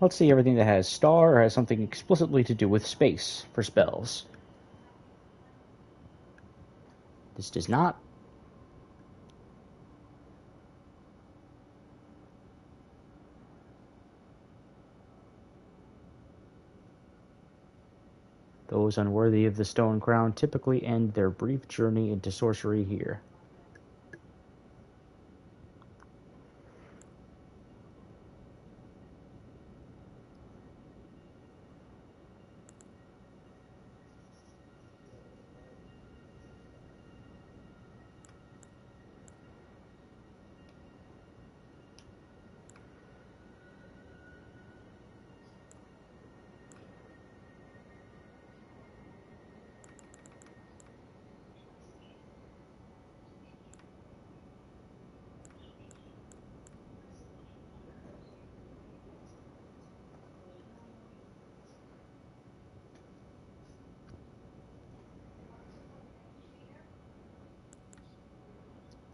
Let's see everything that has star or has something explicitly to do with space for spells. This does not. Those unworthy of the stone crown typically end their brief journey into sorcery here.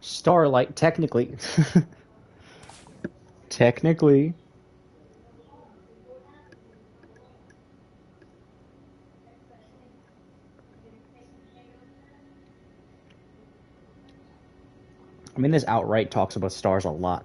Starlight, technically. Technically. I mean, this outright talks about stars a lot.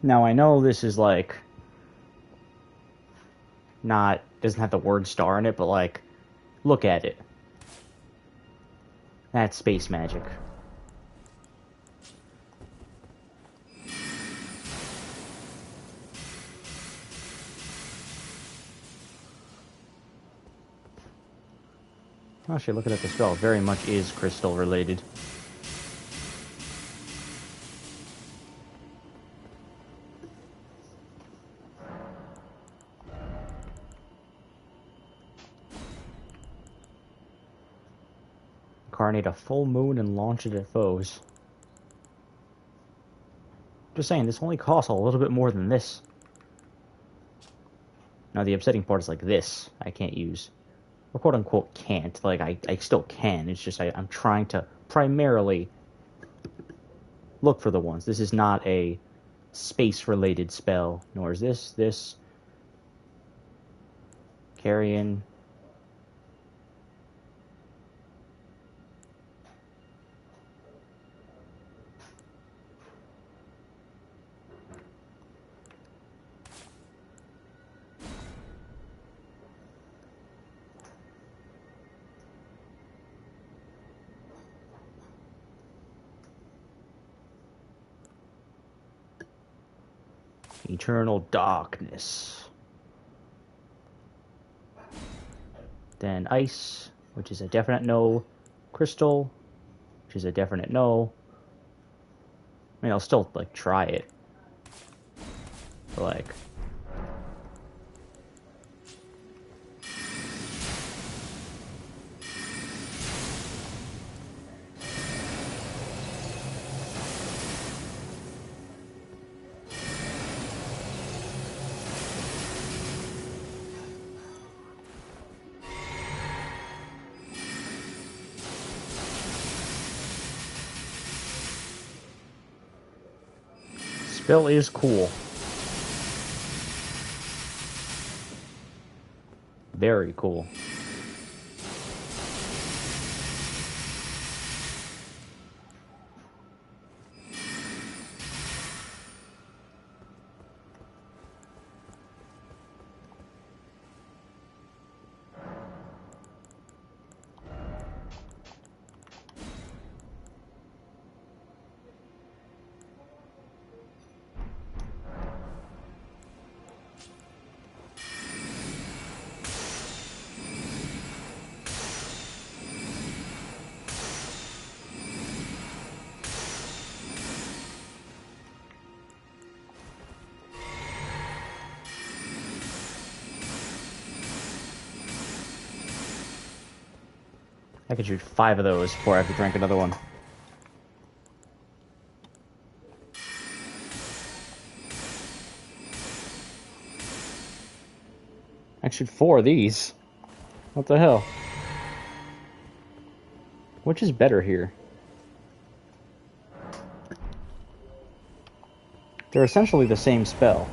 Now, I know this is like not doesn't have the word star in it, but like look at it. That's space magic. Actually, looking at the spell, it very much is crystal related. Incarnate a full moon and launch it at foes. Just saying, this only costs a little bit more than this. Now, the upsetting part is like this, I can't use. Or quote unquote can't. Like, I still can. It's just I'm trying to primarily look for the ones. This is not a space-related spell, nor is this. Carrion. Eternal darkness. Then ice, which is a definite no. Crystal, which is a definite no. I mean, I'll still, like, try it. But, like... Spell is cool. Very cool. I could shoot 5 of those before I have to drink another one. I shoot 4 of these. What the hell? Which is better here? They're essentially the same spell.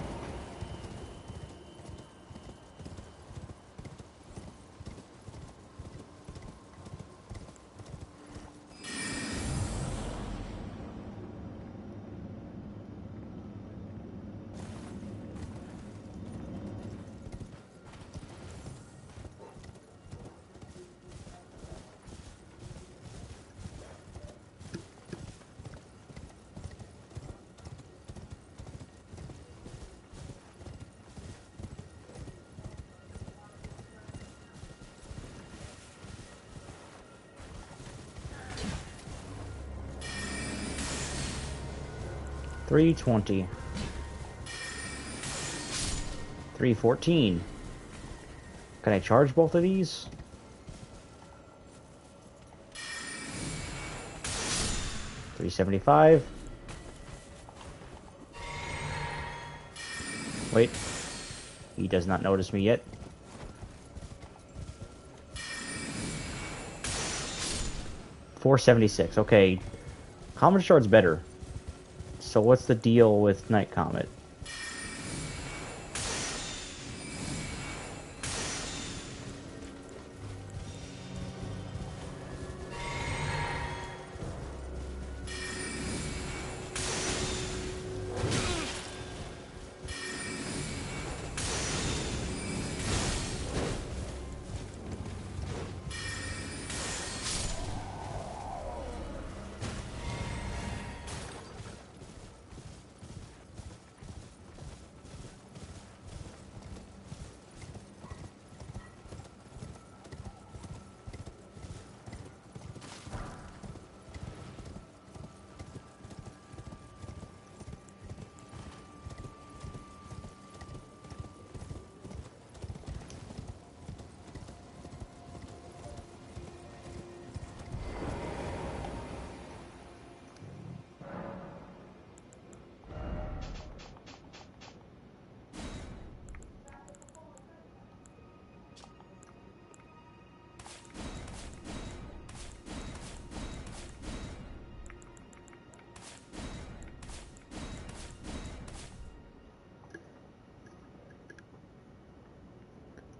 $320. $314. Can I charge both of these? $375. Wait. He does not notice me yet. $476. Okay. Comet Shard's better. So what's the deal with Night Comet?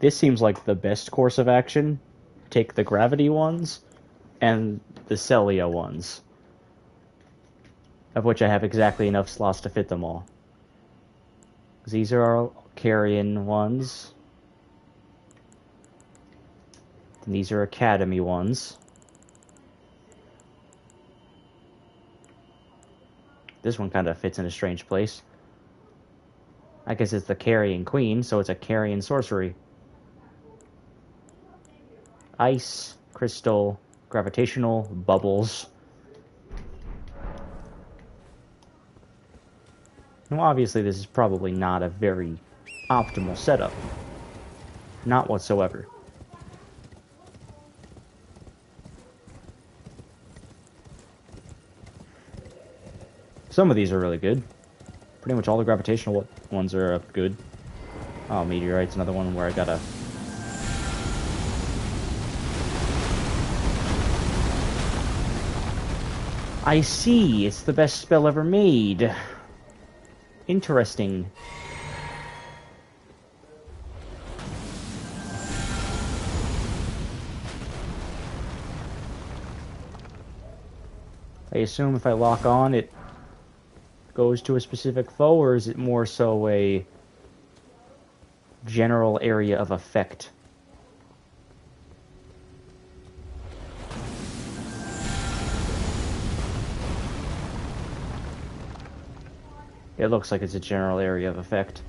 This seems like the best course of action. Take the gravity ones and the Celia ones, of which I have exactly enough slots to fit them all. These are our Carrion ones. And these are Academy ones. This one kind of fits in a strange place. I guess it's the Carrion Queen, so it's a Carrion sorcery. Ice, crystal, gravitational, bubbles. Now obviously this is probably not a very optimal setup. Not whatsoever. Some of these are really good. Pretty much all the gravitational ones are good. Oh, meteorite's another one where I gotta... I see, it's the best spell ever made. Interesting. I assume if I lock on, it goes to a specific foe, or is it more so a general area of effect? It looks like it's a general area of effect.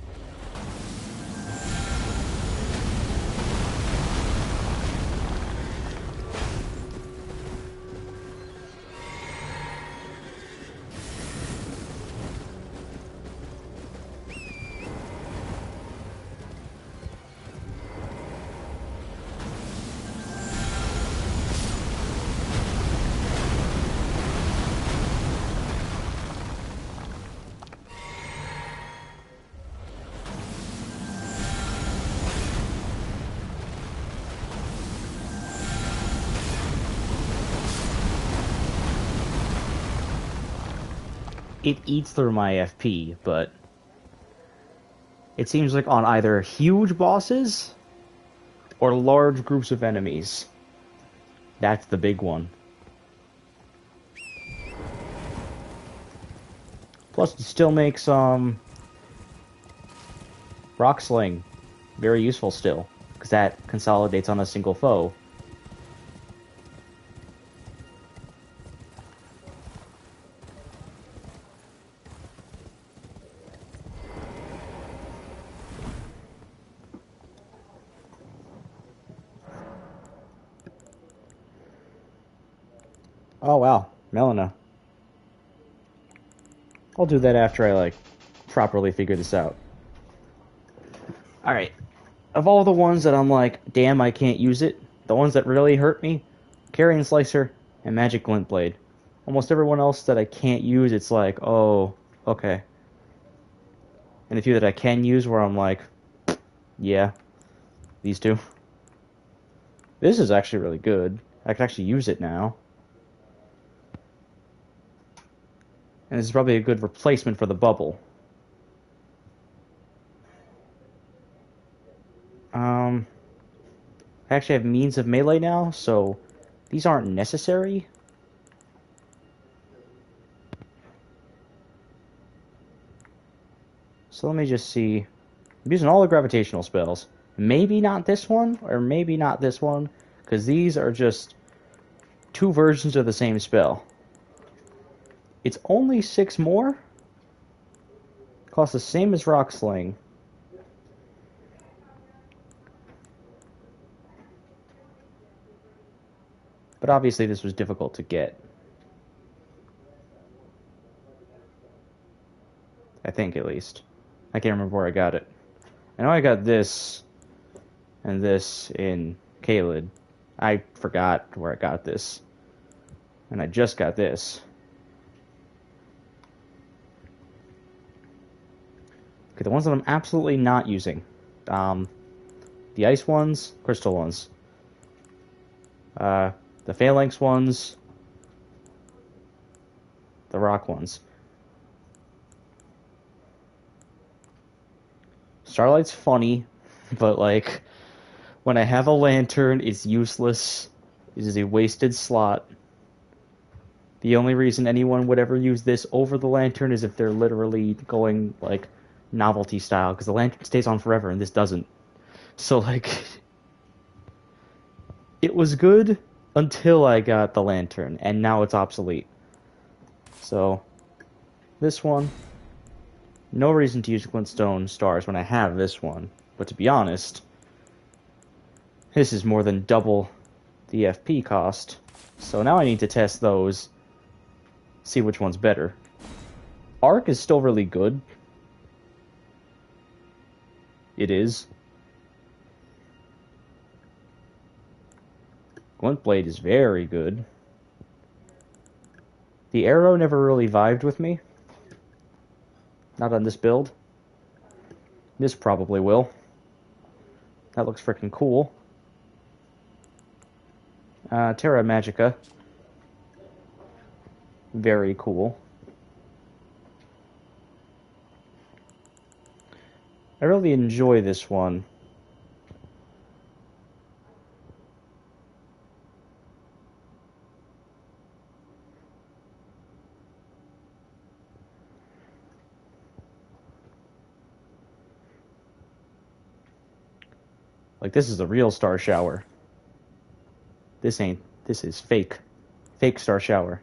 it eats through my FP, but it seems like on either huge bosses or large groups of enemies. That's the big one. Plus, it still makes rock sling very useful still, because that consolidates on a single foe. Oh wow, Melina. I'll do that after I properly figure this out. Alright. Of all the ones that I'm like, damn, I can't use it, the ones that really hurt me, Carrion Slicer and Magic Glint Blade. Almost everyone else that I can't use, it's like, oh, okay. And the few that I can use where I'm like, yeah, these two. This is actually really good. I can actually use it now. And this is probably a good replacement for the bubble. I actually have means of melee now, so these aren't necessary. So let me just see. I'm using all the gravitational spells. Maybe not this one, or maybe not this one, because these are just two versions of the same spell. It's only 6 more. Costs the same as Rock Sling. But obviously this was difficult to get. I think, at least. I can't remember where I got it. I know I got this and this in Caelid. I forgot where I got this. And I just got this. Okay, the ones that I'm absolutely not using. The ice ones, crystal ones. The phalanx ones. The rock ones. Starlight's funny, but like, when I have a lantern, it's useless. It is a wasted slot. The only reason anyone would ever use this over the lantern is if they're literally going, like, novelty style, because the lantern stays on forever and this doesn't. So, like, it was good until I got the lantern, and now it's obsolete. So, this one, no reason to use glintstone stars when I have this one, but to be honest, this is more than double the FP cost, so now I need to test those, see which one's better. Arc is still really good. It is. Glint Blade is very good. The arrow never really vibed with me. Not on this build. This probably will. That looks freaking cool. Terra Magica. Very cool. I really enjoy this one. Like, this is a real star shower. This ain't. This is fake. Fake star shower.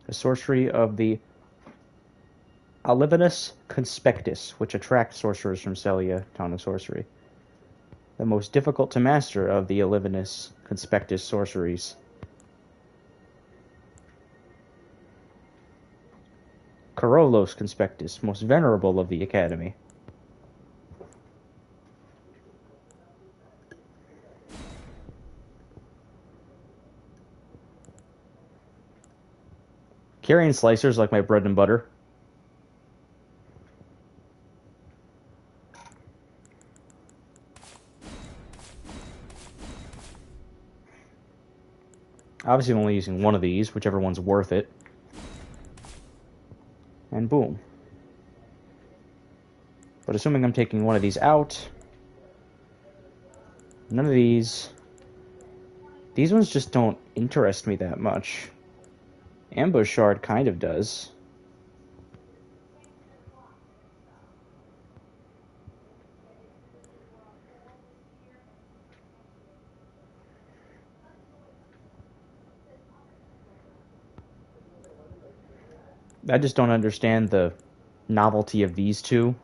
A sorcery of the Olivinus Conspectus, which attracts sorcerers from Celia, town of sorcery. The most difficult to master of the Olivinus Conspectus sorceries. Corolos Conspectus, most venerable of the Academy. Carrion Slicers like my bread and butter. Obviously, I'm only using one of these, whichever one's worth it. And boom. But assuming I'm taking one of these out, none of these... These ones just don't interest me that much. Ambush Shard kind of does. I just don't understand the novelty of these two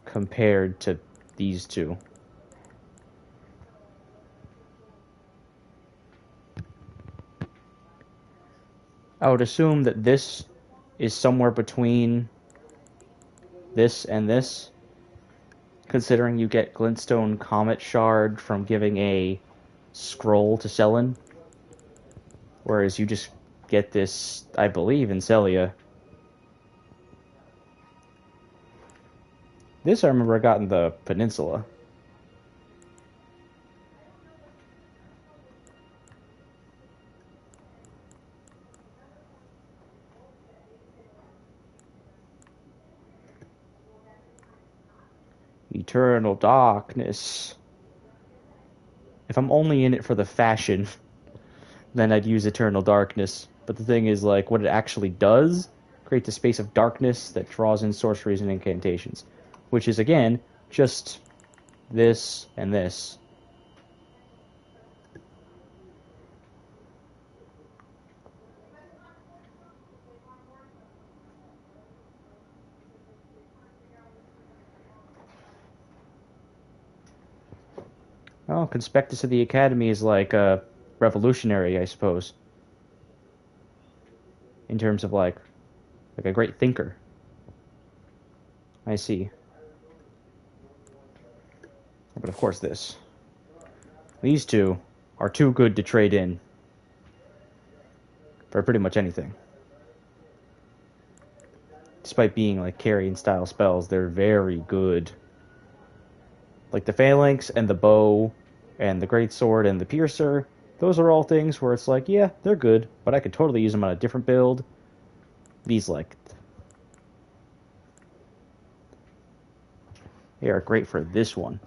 compared to these two. I would assume that this is somewhere between this and this, considering you get Glintstone Comet Shard from giving a scroll to Sellen, whereas you just get this, I believe, in Celia. This I remember I got in the Peninsula. Eternal Darkness. If I'm only in it for the fashion, then I'd use Eternal Darkness. But the thing is, like, what it actually does creates a space of darkness that draws in sorceries and incantations. Which is, again, just this and this. Well, Conspectus of the Academy is like revolutionary, I suppose, in terms of like a great thinker. I see. But of course this. These two are too good to trade in for pretty much anything. Despite being like carrying style spells, they're very good. Like the Phalanx and the Bow and the Greatsword and the Piercer, those are all things where it's like, yeah, they're good, but I could totally use them on a different build. These, like, they are great for this one.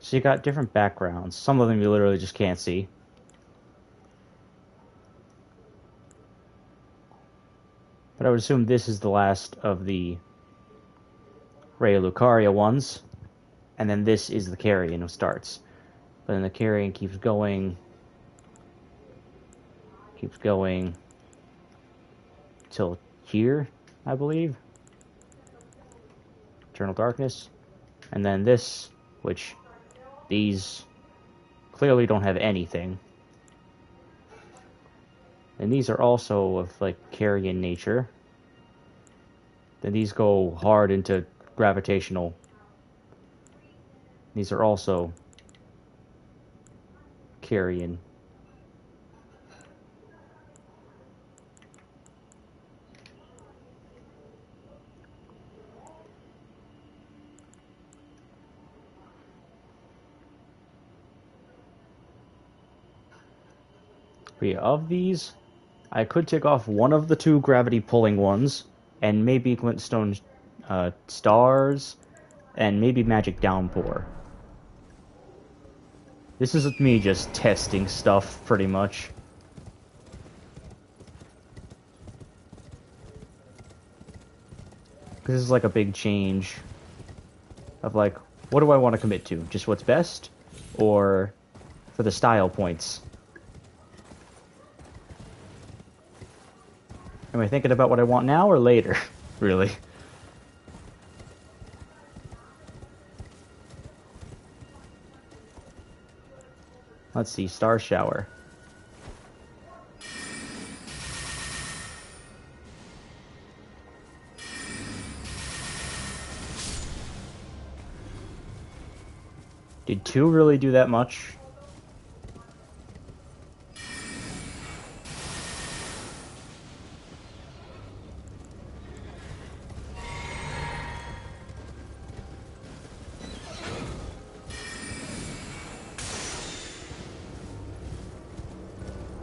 So you got different backgrounds. Some of them you literally just can't see. But I would assume this is the last of the Raya Lucaria ones. And then this is the Carrion who starts. But then the Carrion keeps going till here, I believe. Eternal Darkness. And then this, which these clearly don't have anything. And these are also of like carrion nature. Then these go hard into gravitational. These are also carrion. But yeah, of these, I could take off one of the two gravity pulling ones, and maybe Glintstone Stars, and maybe Magic Downpour. This is me just testing stuff, pretty much. This is like a big change of like What do I want to commit to? Just what's best? Or for the style points? Am I thinking about what I want now or later? Really? Let's see, Star Shower. Did 2 really do that much?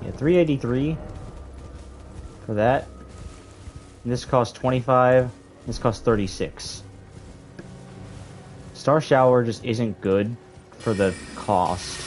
Yeah, 383 for that. And this costs 25. This costs 36. Star Shower just isn't good for the cost.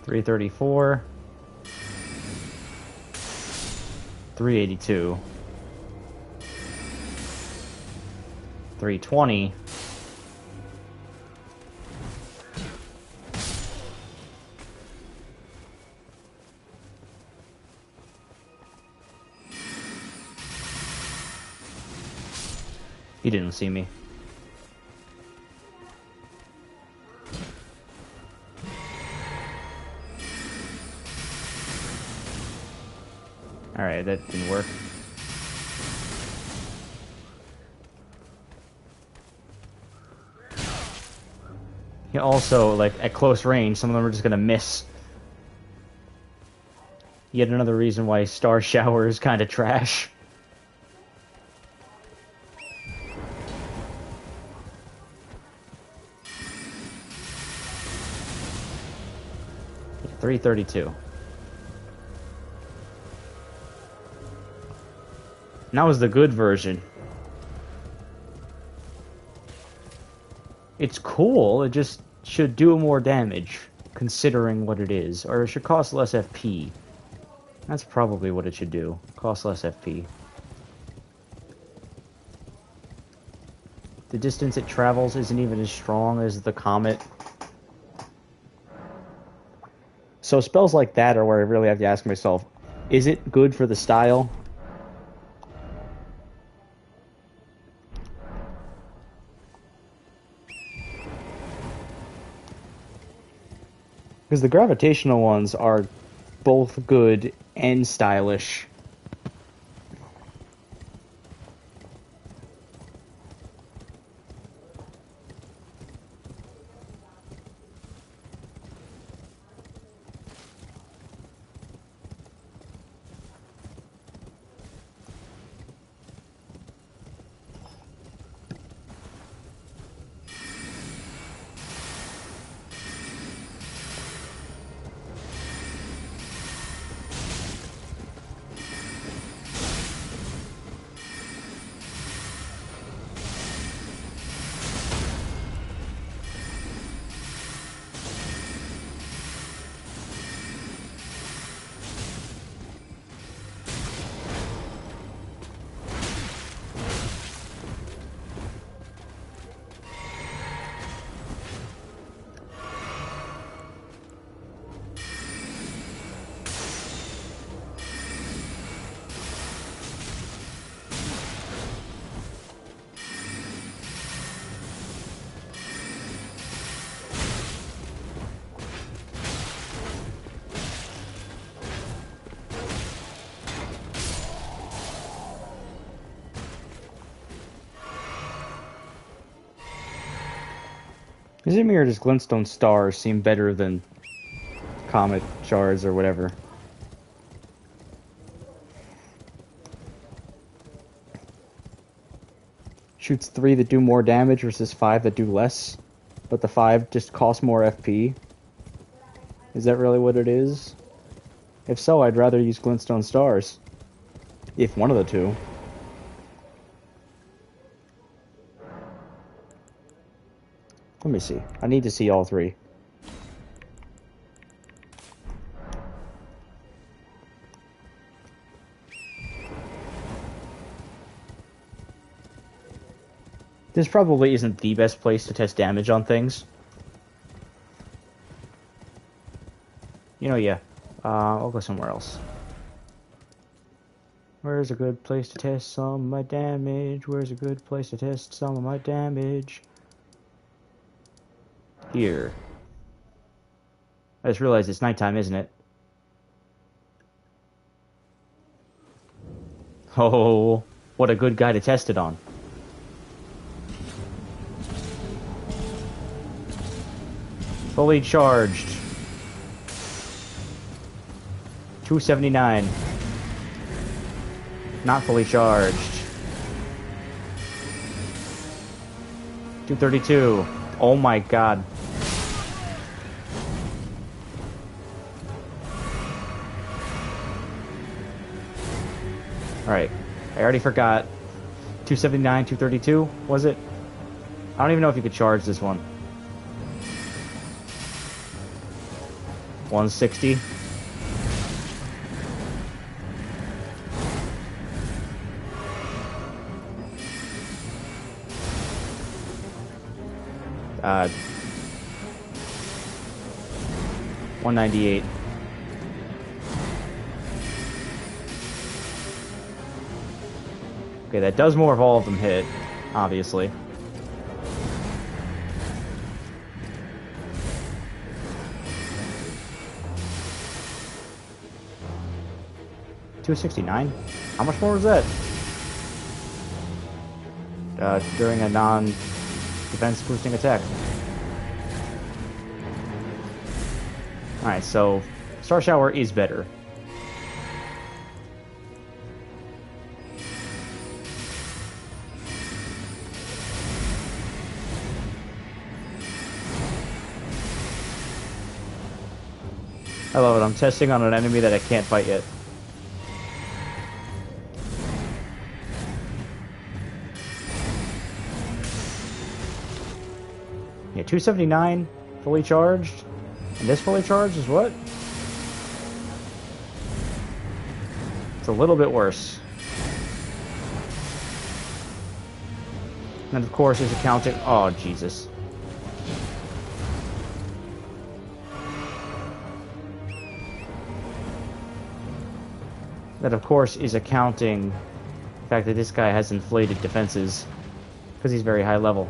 $334, $382, $320, he didn't see me. Alright, that didn't work. Yeah, also, like, at close range, some of them are just gonna miss. Yet another reason why Star Shower is kinda trash. $332. And that was the good version. It's cool, it just should do more damage, considering what it is. Or it should cost less FP. That's probably what it should do. Cost less FP. The distance it travels isn't even as strong as the comet. So spells like that are where I really have to ask myself, is it good for the style? Because the gravitational ones are both good and stylish. Izmir or just glintstone stars seem better than comet shards or whatever. shoots 3 that do more damage versus 5 that do less, but the 5 just cost more FP. Is that really what it is? If so, I'd rather use glintstone stars. If one of the two. Let me see. I need to see all 3. This probably isn't the best place to test damage on things. You know, yeah. I'll go somewhere else. Where's a good place to test some of my damage? Where's a good place to test some of my damage? Here. I just realized it's nighttime, isn't it? Oh, what a good guy to test it on. Fully charged. 279. Not fully charged. 232. Oh my god. Alright. I already forgot. 279, 232, was it? I don't even know if you could charge this one. 160. Uh, 198. Okay, that does more if all of them hit, obviously. $269? How much more was that? During a non-defense boosting attack. Alright, so Star Shower is better. I love it. I'm testing on an enemy that I can't fight yet. Yeah, 279 fully charged. And this fully charged is what? It's a little bit worse. And of course is accounting. Oh, Jesus. That of course is accounting the fact that this guy has inflated defenses because he's very high level.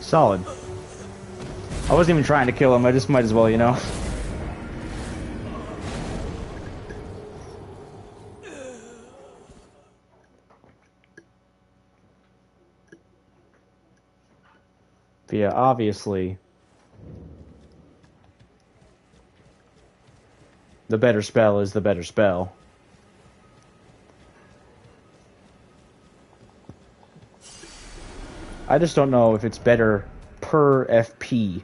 Solid. I wasn't even trying to kill him, I just might as well, you know? But yeah, obviously, the better spell is the better spell. I just don't know if it's better per FP.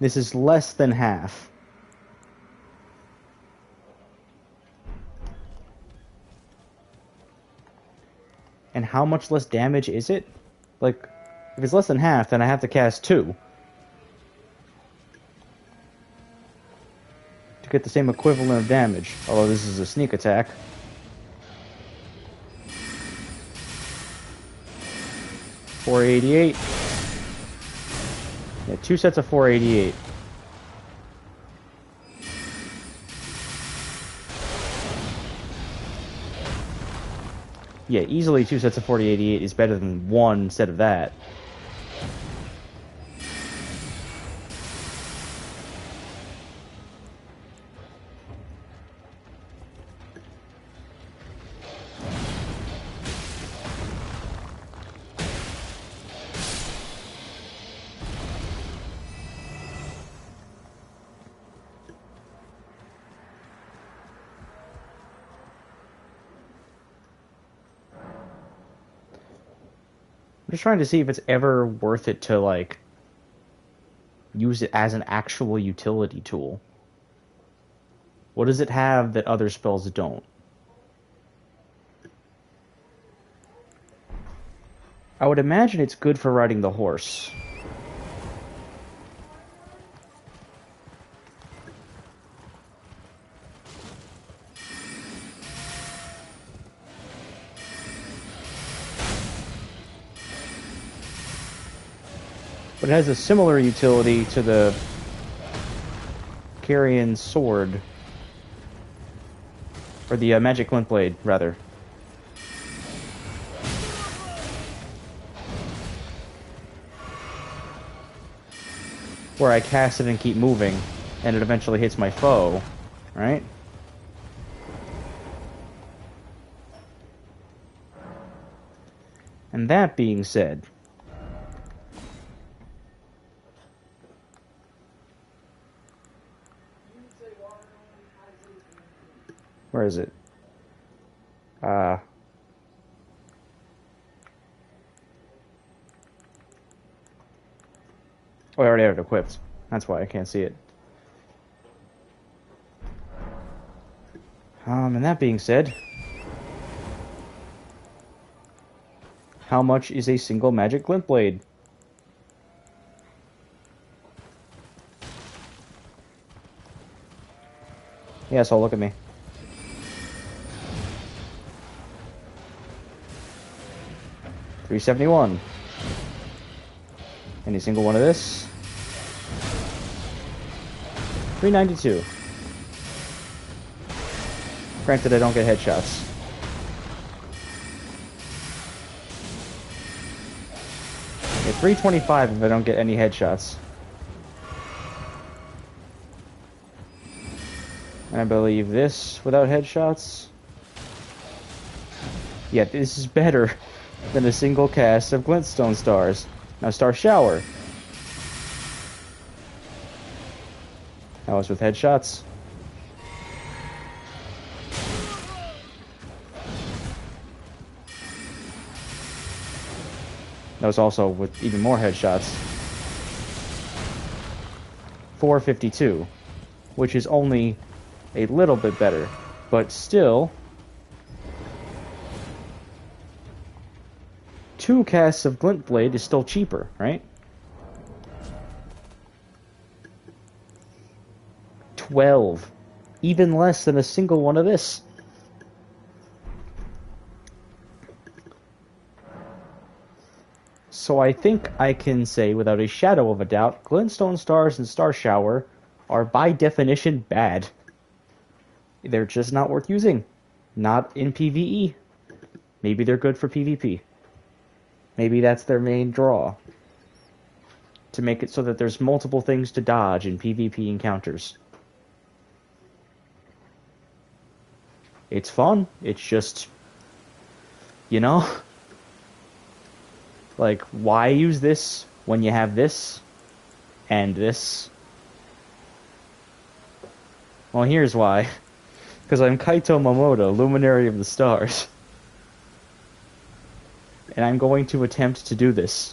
This is less than half. And how much less damage is it? Like, if it's less than half, then I have to cast 2. To get the same equivalent of damage. Although this is a sneak attack. $488. Yeah, 2 sets of 488. Yeah, easily 2 sets of 488 is better than 1 set of that. I'm just trying to see if it's ever worth it to, like, use it as an actual utility tool. What does it have that other spells don't? I would imagine it's good for riding the horse. But it has a similar utility to the Carrion Sword. Or the Magic Glint Blade, rather. Where I cast it and keep moving, and it eventually hits my foe, right? And that being said... Where is it? Oh, I already have it equipped. That's why I can't see it. And that being said... How much is a single Magic Glint Blade? Yeah, so look at me. $371. Any single one of this? $392. Granted, I don't get headshots. Yeah, $325 if I don't get any headshots. And I believe this without headshots. Yeah, this is better than a single cast of Glintstone Stars. Now Star Shower. That was with headshots. That was also with even more headshots. 452, which is only a little bit better, but still 2 casts of Glint Blade is still cheaper, right? 12. Even less than a single one of this. So I think I can say without a shadow of a doubt, Glintstone Stars and Star Shower are by definition bad. They're just not worth using. Not in PvE. Maybe they're good for PvP. Maybe that's their main draw. To make it so that there's multiple things to dodge in PvP encounters. It's fun. It's just... You know? Like, why use this when you have this and this? Well, here's why. Because I'm Kaito Momoda, Luminary of the Stars. And I'm going to attempt to do this.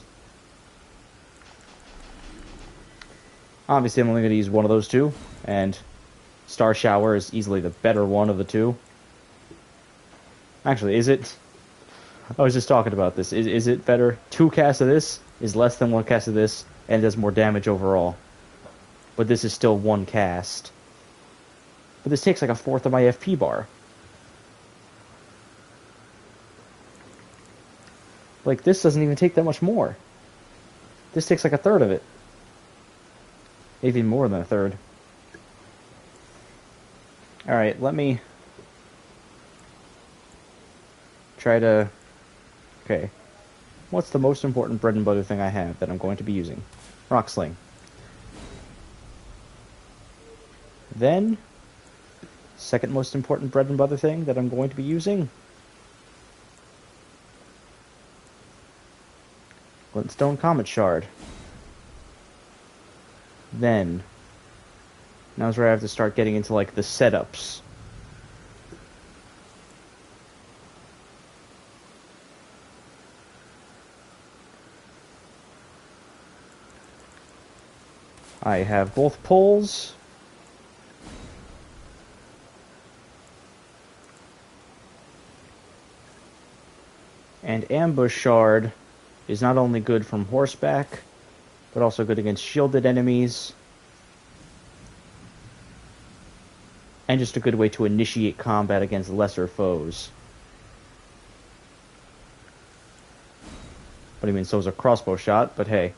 Obviously, I'm only going to use one of those two, and Star Shower is easily the better one of the two. Actually, is it? I was just talking about this. Is it better? 2 casts of this is less than 1 cast of this, and does more damage overall. But this is still 1 cast. But this takes like a fourth of my FP bar. Like, this doesn't even take that much more. This takes like a third of it. Even more than a third. Alright, let me try to... Okay. What's the most important bread and butter thing I have that I'm going to be using? Rock Sling. Then, second most important bread and butter thing that I'm going to be using... Glintstone Comet Shard. Then, now's where I have to start getting into, like, the setups. I have both poles. And Ambush Shard is not only good from horseback, but also good against shielded enemies. And just a good way to initiate combat against lesser foes. What do you mean, so is a crossbow shot, but hey.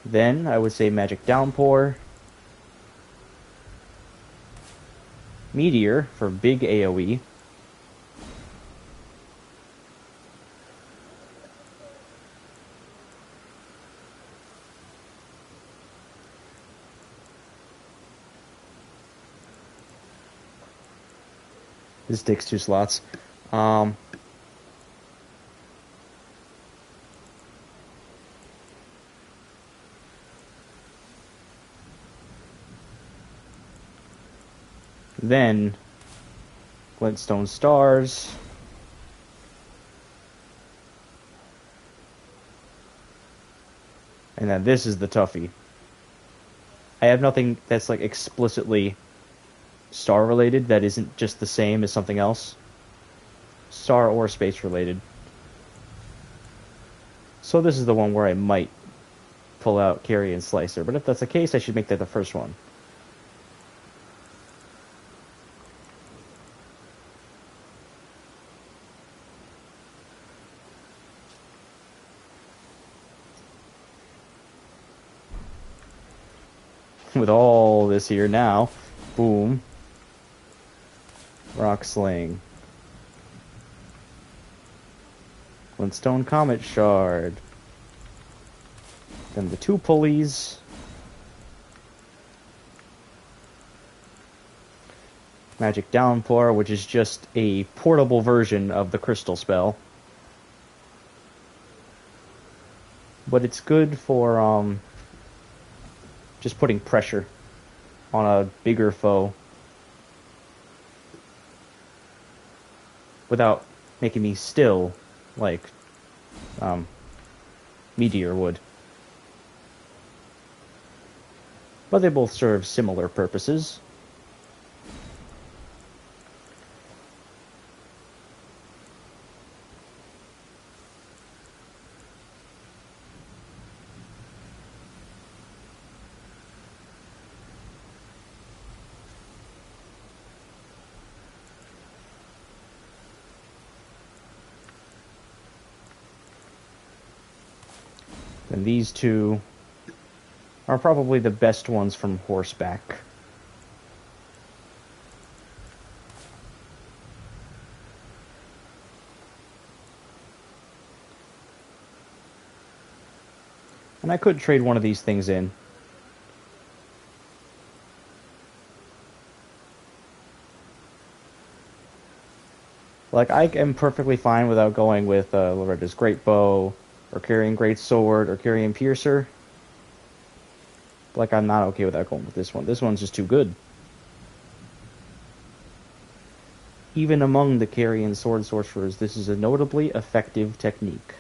Then, I would say Magic Downpour. Meteor for big AoE. This takes 2 slots. Then, Glintstone Stars. And then this is the toughie. I have nothing that's like explicitly star related that isn't just the same as something else. Star or space related. So this is the one where I might pull out Carrion Slicer. But if that's the case, I should make that the first one. With all this here now, boom, Rock Sling, Glintstone Comet Shard, then the 2 pulleys, Magic Downpour, which is just a portable version of the crystal spell, but it's good for just putting pressure on a bigger foe without making me still like Meteor would. But they both serve similar purposes. And these 2 are probably the best ones from horseback. And I could trade one of these things in. Like, I am perfectly fine without going with Loretta's Great Bow, or Carrying Great Sword, or Carrying Piercer. Like, I'm not okay without going with this one. This one's just too good. Even among the carry and sword sorcerers, this is a notably effective technique.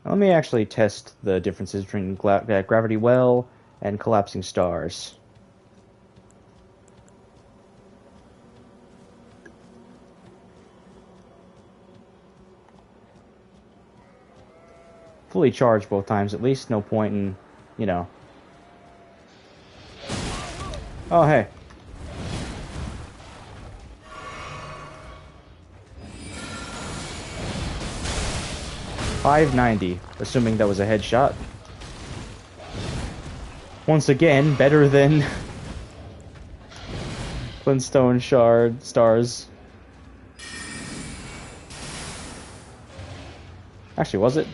Let me actually test the differences between Gravity Well and Collapsing Stars. Fully charged both times, at least. No point in, you know. Oh, hey. $590, assuming that was a headshot. Once again, better than Flintstone Shard Stars. Actually, was it?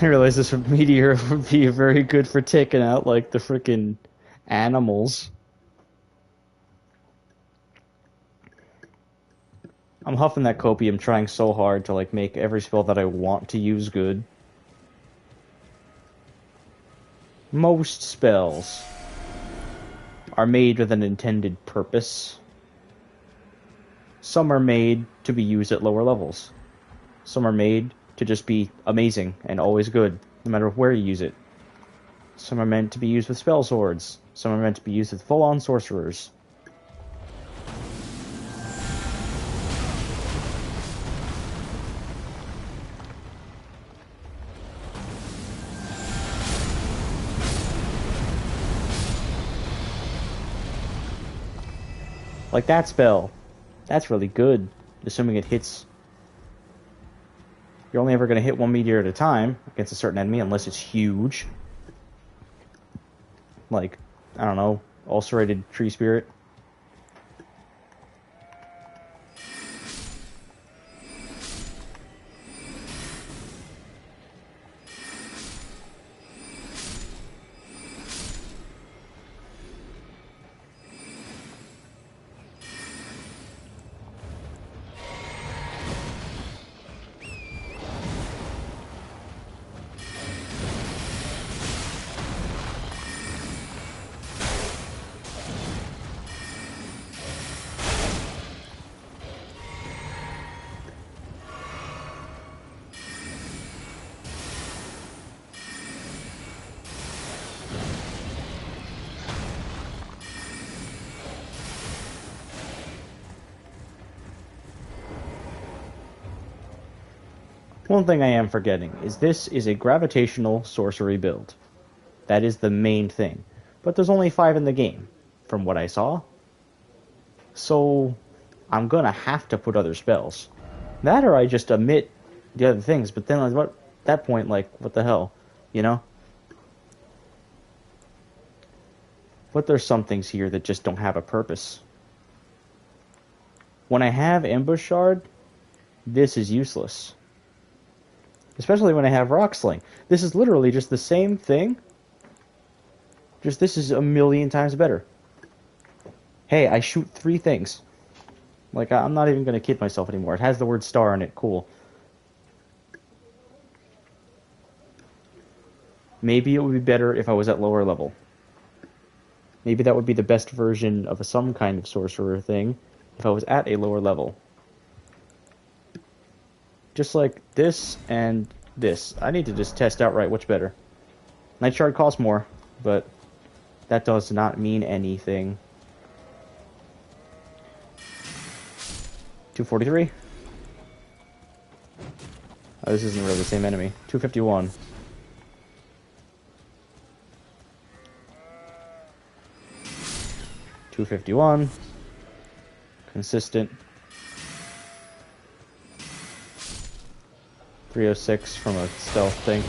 I realized this meteor would be very good for taking out, like, the freaking animals. I'm huffing that copium, trying so hard to, like, make every spell that I want to use good. Most spells are made with an intended purpose. Some are made to be used at lower levels. Some are made to just be amazing and always good, no matter where you use it. Some are meant to be used with spell swords. Some are meant to be used with full-on sorcerers. Like that spell. That's really good, assuming it hits. You're only ever going to hit one meteor at a time against a certain enemy, unless it's huge. Like, I don't know, ulcerated tree spirit. One thing I am forgetting is this is a gravitational sorcery build. That is the main thing. But there's only 5 in the game, from what I saw. So, I'm gonna have to put other spells. That or I just omit the other things, but then at that point, like, what the hell? You know? But there's some things here that just don't have a purpose. When I have Ambush Shard, this is useless. Especially when I have Rock Sling. This is literally just the same thing. Just this is a million times better. Hey, I shoot 3 things. Like, I'm not even going to kid myself anymore. It has the word star in it. Cool. Maybe it would be better if I was at lower level. Maybe that would be the best version of some kind of sorcerer thing if I was at a lower level. Just like this and this. I need to just test outright which better. Night Shard costs more, but that does not mean anything. 243. Oh, this isn't really the same enemy. 251. $251. Consistent. 306 from a stealth thing.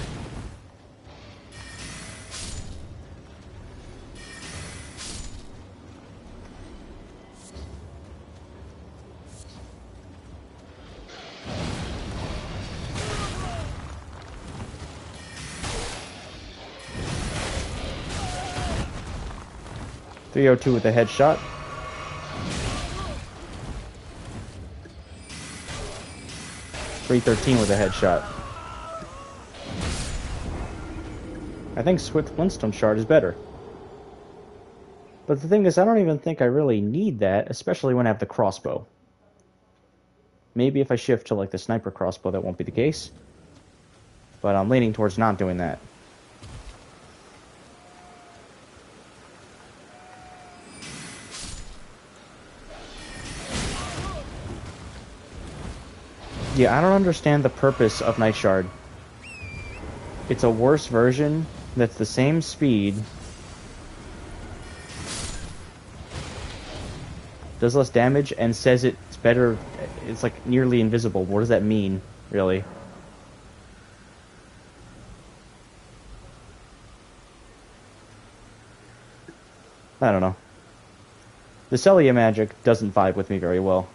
.302 with a headshot. .313 with a headshot. I think Swift Flintstone Shard is better. But the thing is, I don't even think I really need that, especially when I have the crossbow. Maybe if I shift to like the sniper crossbow, that won't be the case. But I'm leaning towards not doing that. Yeah, I don't understand the purpose of Night Shard. It's a worse version that's the same speed, does less damage, and says it's better. It's like nearly invisible. What does that mean, really? I don't know. The Celia magic doesn't vibe with me very well.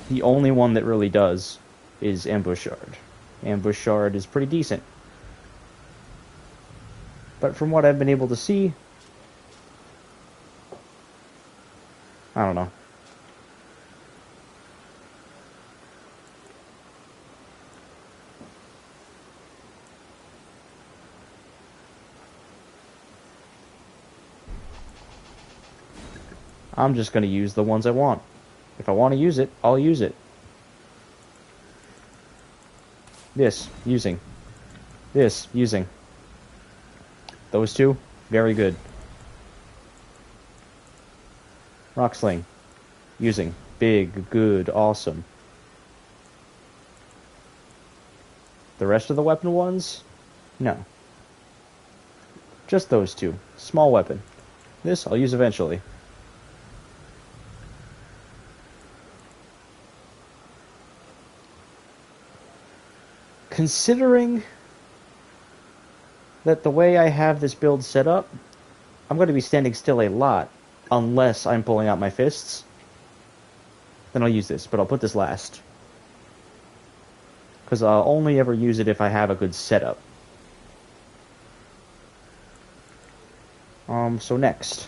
The only one that really does is Ambush Shard. Ambush Shard is pretty decent. But from what I've been able to see, I don't know. I'm just going to use the ones I want. If I want to use it, I'll use it. This, using. This, using. Those two, very good. Rock Sling, using. Big, good, awesome. The rest of the weapon ones? No. Just those two. Small weapon. This I'll use eventually. Considering that the way I have this build set up, I'm going to be standing still a lot, unless I'm pulling out my fists. Then I'll use this, but I'll put this last. Because I'll only ever use it if I have a good setup. So next.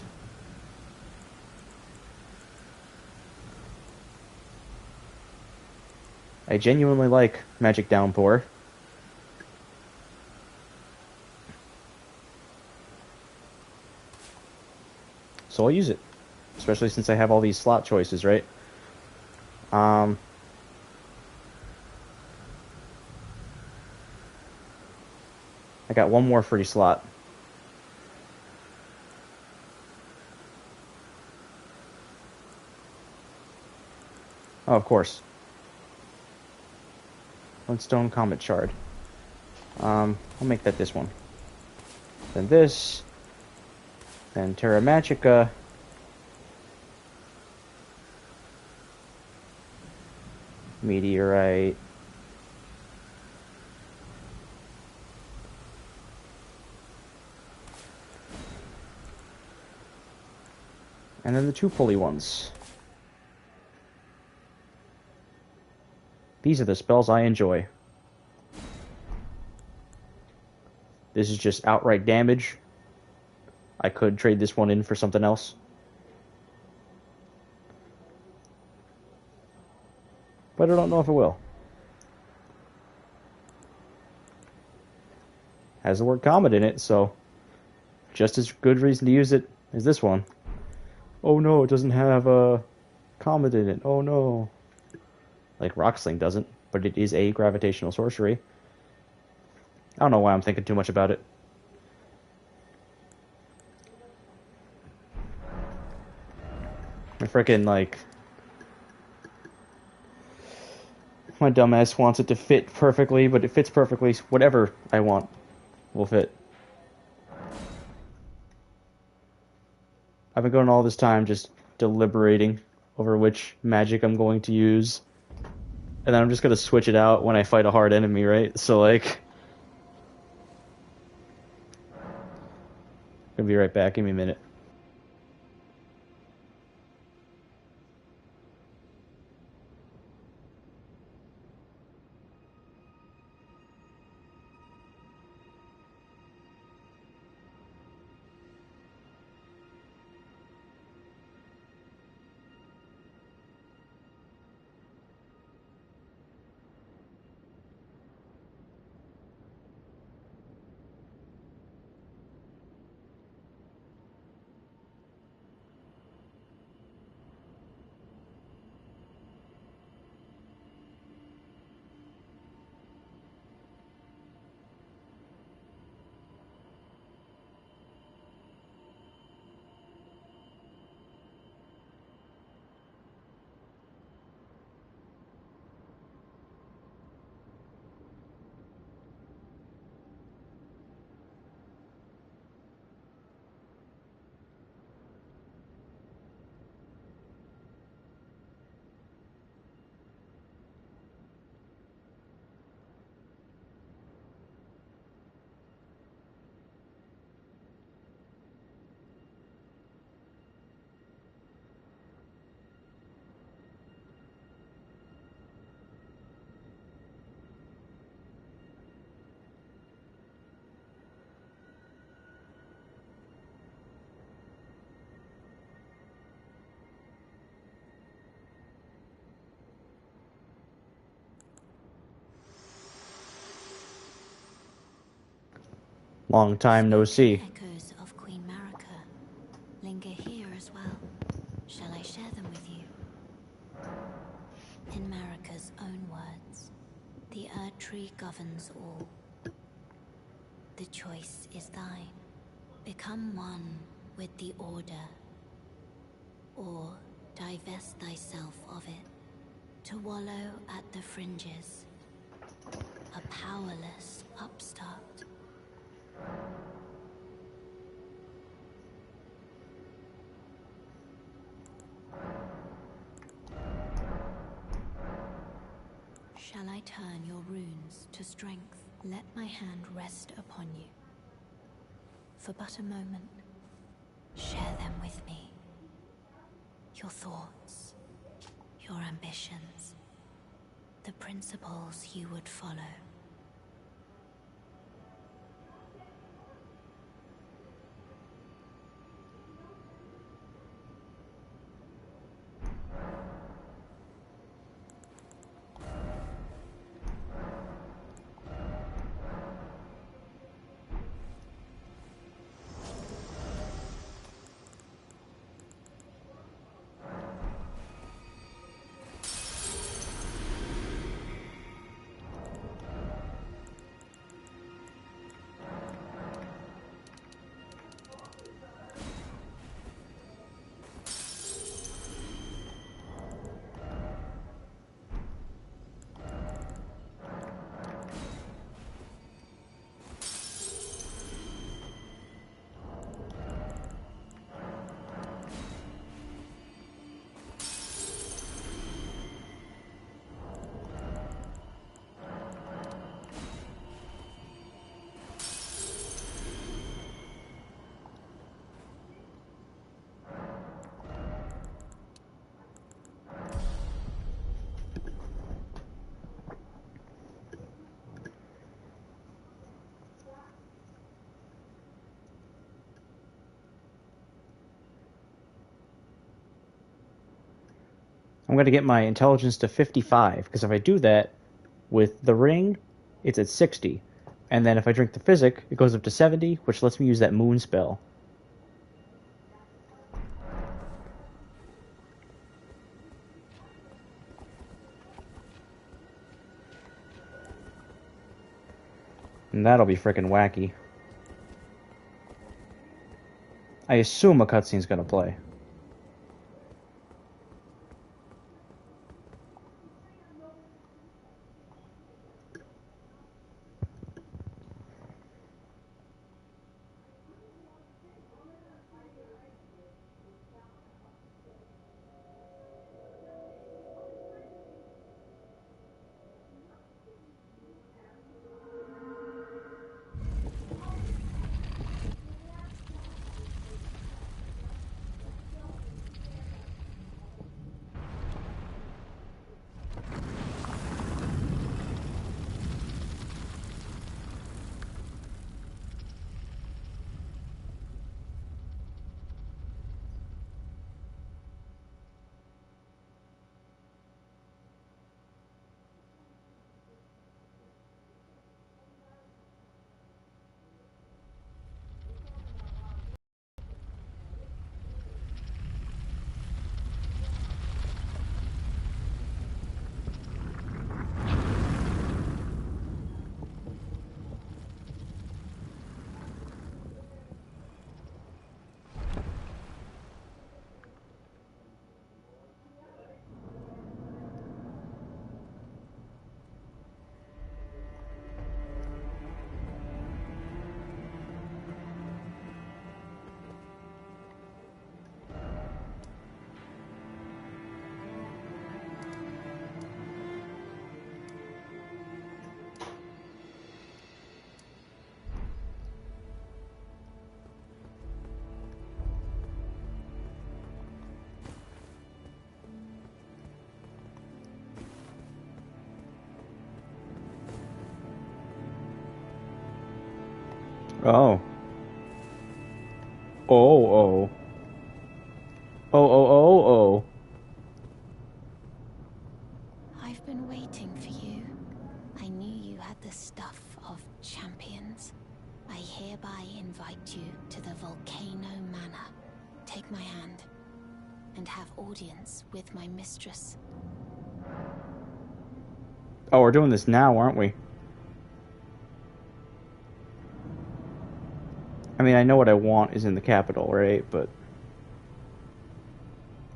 I genuinely like Magic Downpour. So I'll use it. Especially since I have all these slot choices, right? I got one more free slot. Oh, of course. Flintstone Comet Shard. I'll make that this one. Then this. Then Terra Magica. Meteorite. And then the two pulley ones. These are the spells I enjoy. This is just outright damage. I could trade this one in for something else. But I don't know if it will. Has the word comet in it, so just as good reason to use it as this one. Oh no, it doesn't have a comet in it. Oh no. Like Rocksling doesn't, but it is a gravitational sorcery. I don't know why I'm thinking too much about it. My frickin' like... My dumbass wants it to fit perfectly, but it fits perfectly. Whatever I want will fit. I've been going all this time just deliberating over which magic I'm going to use. And then I'm just going to switch it out when I fight a hard enemy, right? So, like... Gonna be right back. Give me a minute. Long time no see. Echoes of Queen Marika linger here as well. Shall I share them with you? In Marika's own words, the Erd Tree governs all. The choice is thine. Become one with the Order, or divest thyself of it, to wallow at the fringes, a powerless upstart. Shall I turn your runes to strength? Let my hand rest upon you. For but a moment, share them with me. Your thoughts, your ambitions, the principles you would follow. I'm going to get my intelligence to 55, because if I do that with the ring, it's at 60. And then if I drink the physic, it goes up to 70, which lets me use that moon spell. And that'll be frickin' wacky. I assume a cutscene's gonna play. Oh. Oh, oh. Oh, oh, oh, oh. I've been waiting for you. I knew you had the stuff of champions. I hereby invite you to the Volcano Manor. Take my hand and have audience with my mistress. Oh, we're doing this now, aren't we? I mean, I know what I want is in the capital, right? But...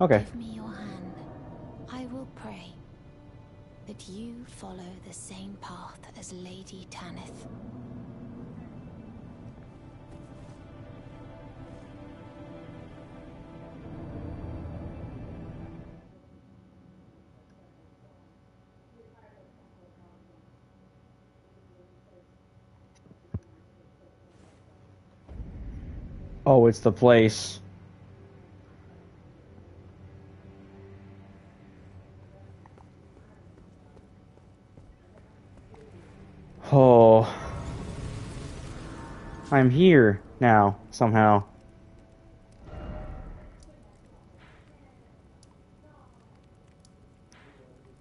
okay. Give me your hand. I will pray that you follow the same path as Lady Tanith. Oh, it's the place. Oh. I'm here now, somehow.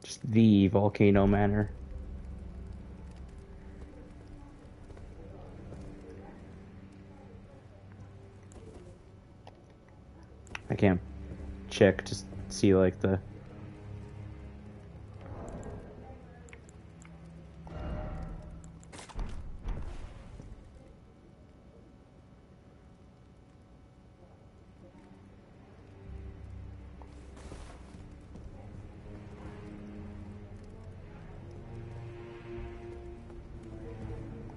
Just the Volcano Manor. I can't check to see, like, the...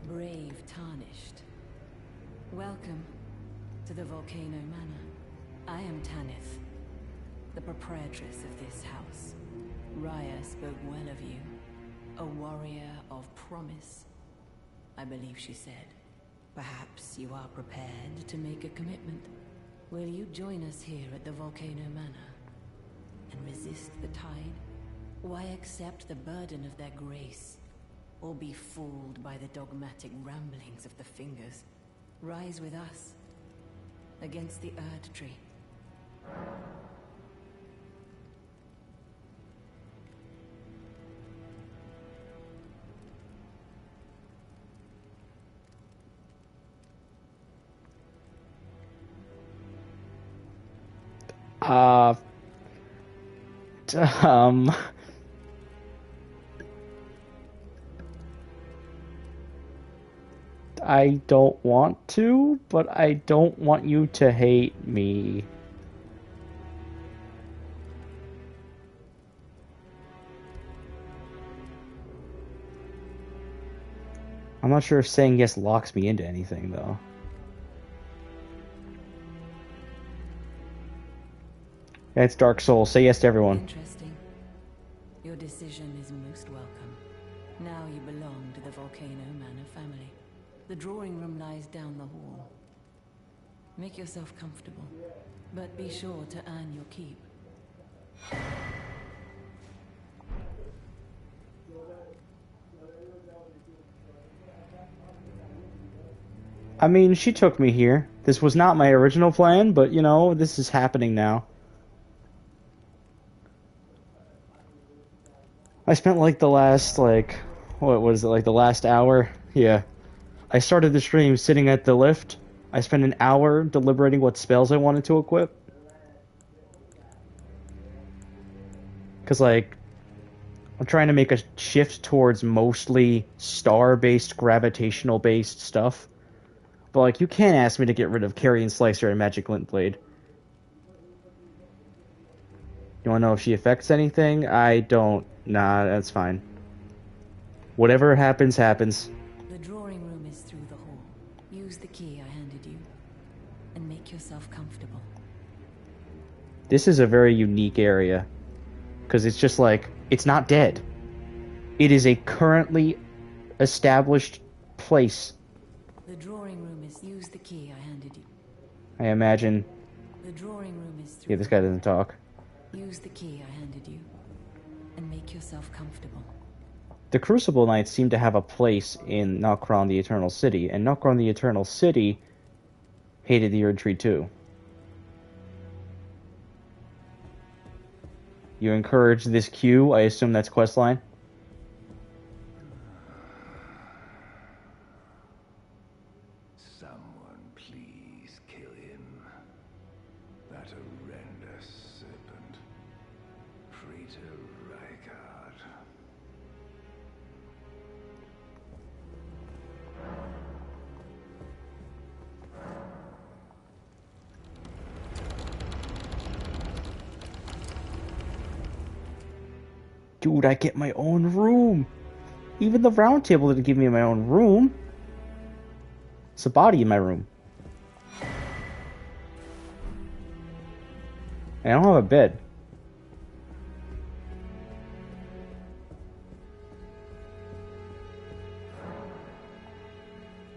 Brave Tarnished. Welcome to the Volcano Manor. I am Tanith, the proprietress of this house. Raya spoke well of you. A warrior of promise, I believe she said. Perhaps you are prepared to make a commitment. Will you join us here at the Volcano Manor and resist the tide? Why accept the burden of their grace? Or be fooled by the dogmatic ramblings of the Fingers? Rise with us against the Erd Tree. Uh, um, I don't want to, but I don't want you to hate me. I'm not sure if saying yes locks me into anything, though. Yeah, it's Dark Souls. Say yes to everyone. Interesting. Your decision is most welcome. Now you belong to the Volcano Manor family. The drawing room lies down the hall. Make yourself comfortable, but be sure to earn your keep. I mean, she took me here. This was not my original plan, but, you know, this is happening now. I spent, like, the last, like, what was it, like, the last hour? Yeah. I started the stream sitting at the lift. I spent an hour deliberating what spells I wanted to equip. Because, like, I'm trying to make a shift towards mostly star-based, gravitational-based stuff. But, like, you can't ask me to get rid of Carrion Slicer and Magic Glint Blade. You wanna know if she affects anything? I don't. Nah, that's fine. Whatever happens, happens. The drawing room is through the hall. Use the key I handed you, and make yourself comfortable. This is a very unique area. Because it's just like, it's not dead. It is a currently established place. The drawing room is... Use the key I handed you. I imagine. The drawing room is through... Yeah, this guy doesn't talk. Use the key I handed you, and make yourself comfortable. The Crucible Knights seem to have a place in Nokron the Eternal City, and Nokron the Eternal City hated the Erd Tree too. You encourage this queue, I assume that's questline? Someone please kill him. That horrendous serpent. Praetor Rykard. Dude, I get my own room. Even the round table didn't give me my own room. It's a body in my room. And I don't have a bed.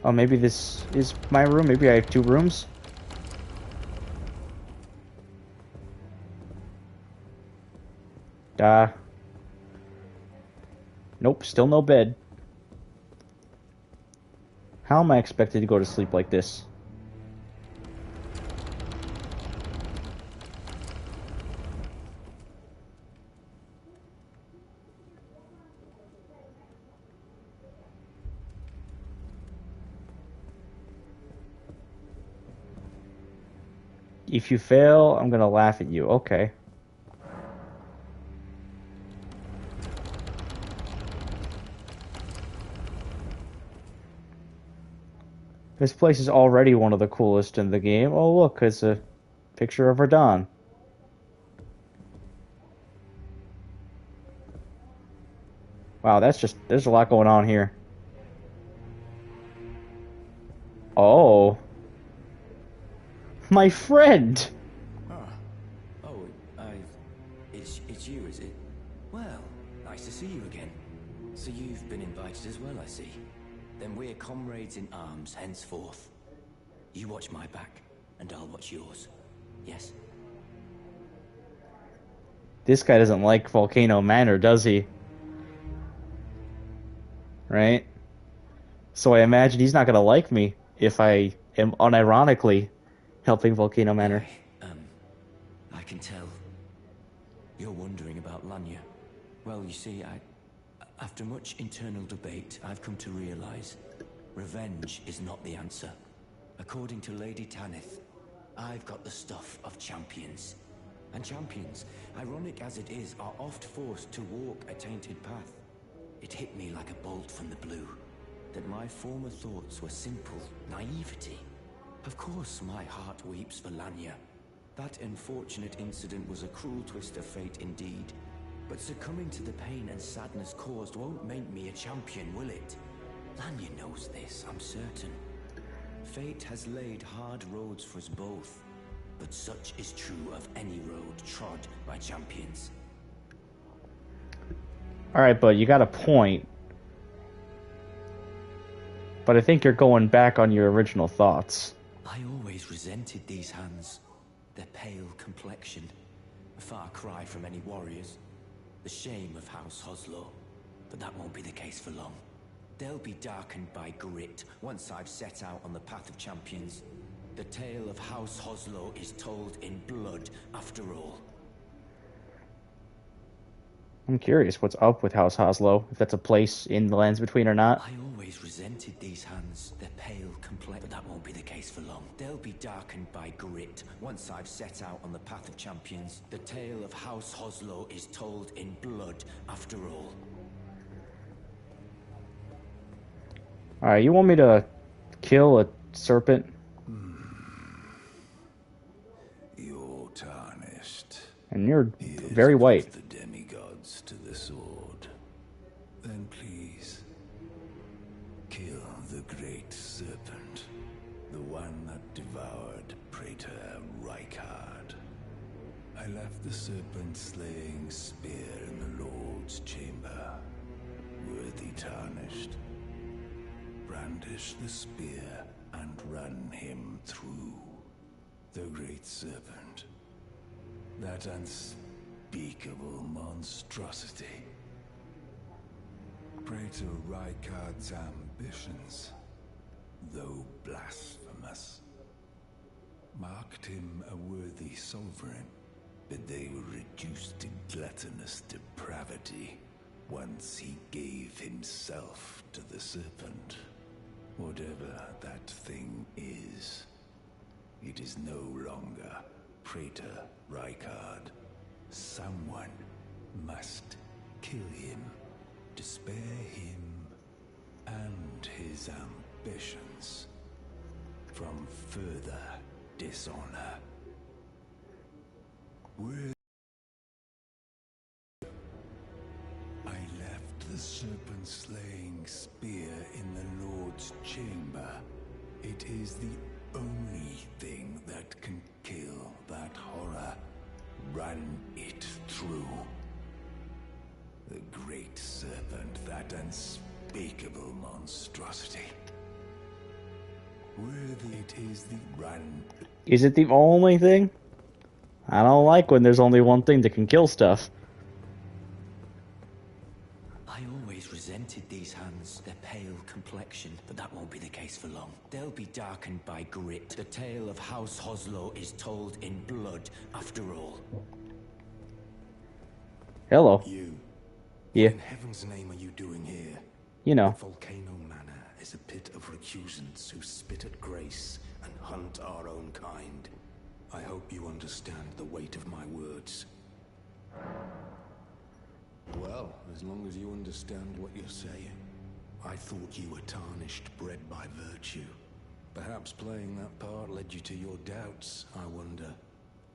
Oh, maybe this is my room. Maybe I have two rooms. Nope, still no bed. How am I expected to go to sleep like this? If you fail, I'm gonna laugh at you. Okay. This place is already one of the coolest in the game. Oh, look, it's a picture of Radon. Wow, there's a lot going on here. Oh. My friend! It's you, is it? Well, nice to see you again. So you've been invited as well, I see. Then we're comrades in arms henceforth. You watch my back, and I'll watch yours. Yes? This guy doesn't like Volcano Manor, does he? Right? So I imagine he's not gonna like me if I am unironically helping Volcano Manor. I can tell. You're wondering about Lanya. Well, you see, after much internal debate, I've come to realize revenge is not the answer. According to Lady Tanith, I've got the stuff of champions. And champions, ironic as it is, are oft forced to walk a tainted path. It hit me like a bolt from the blue, that my former thoughts were simple naivety. Of course my heart weeps for Lanya. That unfortunate incident was a cruel twist of fate indeed. But succumbing to the pain and sadness caused won't make me a champion, will it? Lanya knows this, I'm certain. Fate has laid hard roads for us both, but such is true of any road trod by champions. Alright, but you got a point. But I think you're going back on your original thoughts. I always resented these hands. Their pale complexion. A far cry from any warriors. The shame of House Hoslow. But that won't be the case for long. They'll be darkened by grit once I've set out on the path of champions. The tale of House Hoslow is told in blood, after all. I'm curious what's up with House Hoslow, if that's a place in the Lands Between or not. I always resented these hands, their pale complexion, but that won't be the case for long. They'll be darkened by grit once I've set out on the path of champions. The tale of House Hoslow is told in blood, after all. Alright, you want me to kill a serpent? You're tarnished. And you're Here's very white. the demigods to the sword. Then please, kill the great serpent. The one that devoured Praetor Rykard. I left the serpent-slaying spear in the Lord's chamber. Worthy tarnished. Brandish the spear and run him through. The great serpent. That unspeakable monstrosity. Praetor Rykard's ambitions, though blasphemous, marked him a worthy sovereign, but they were reduced to gluttonous depravity once he gave himself to the serpent. Whatever that thing is, it is no longer Praetor Rykard. Someone must kill him to spare him and his ambitions from further dishonor. I left the serpent-slaying spear in the Lord's chamber. It is the only thing that can kill that horror. Run it through. The great serpent, that unspeakable monstrosity. Worthy it is the run. Is it the only thing? I don't like when there's only one thing that can kill stuff. I always resented these hands, their pale complexion, but that won't be the case for long. They'll be darkened by grit. The tale of House Hoslow is told in blood, after all. Hello. You. Yeah. What in heaven's name are you doing here? You know. Volcano Manor is a pit of recusants who spit at grace and hunt our own kind. I hope you understand the weight of my words. Well, as long as you understand what you're saying. I thought you were tarnished, bred by virtue. Perhaps playing that part led you to your doubts, I wonder.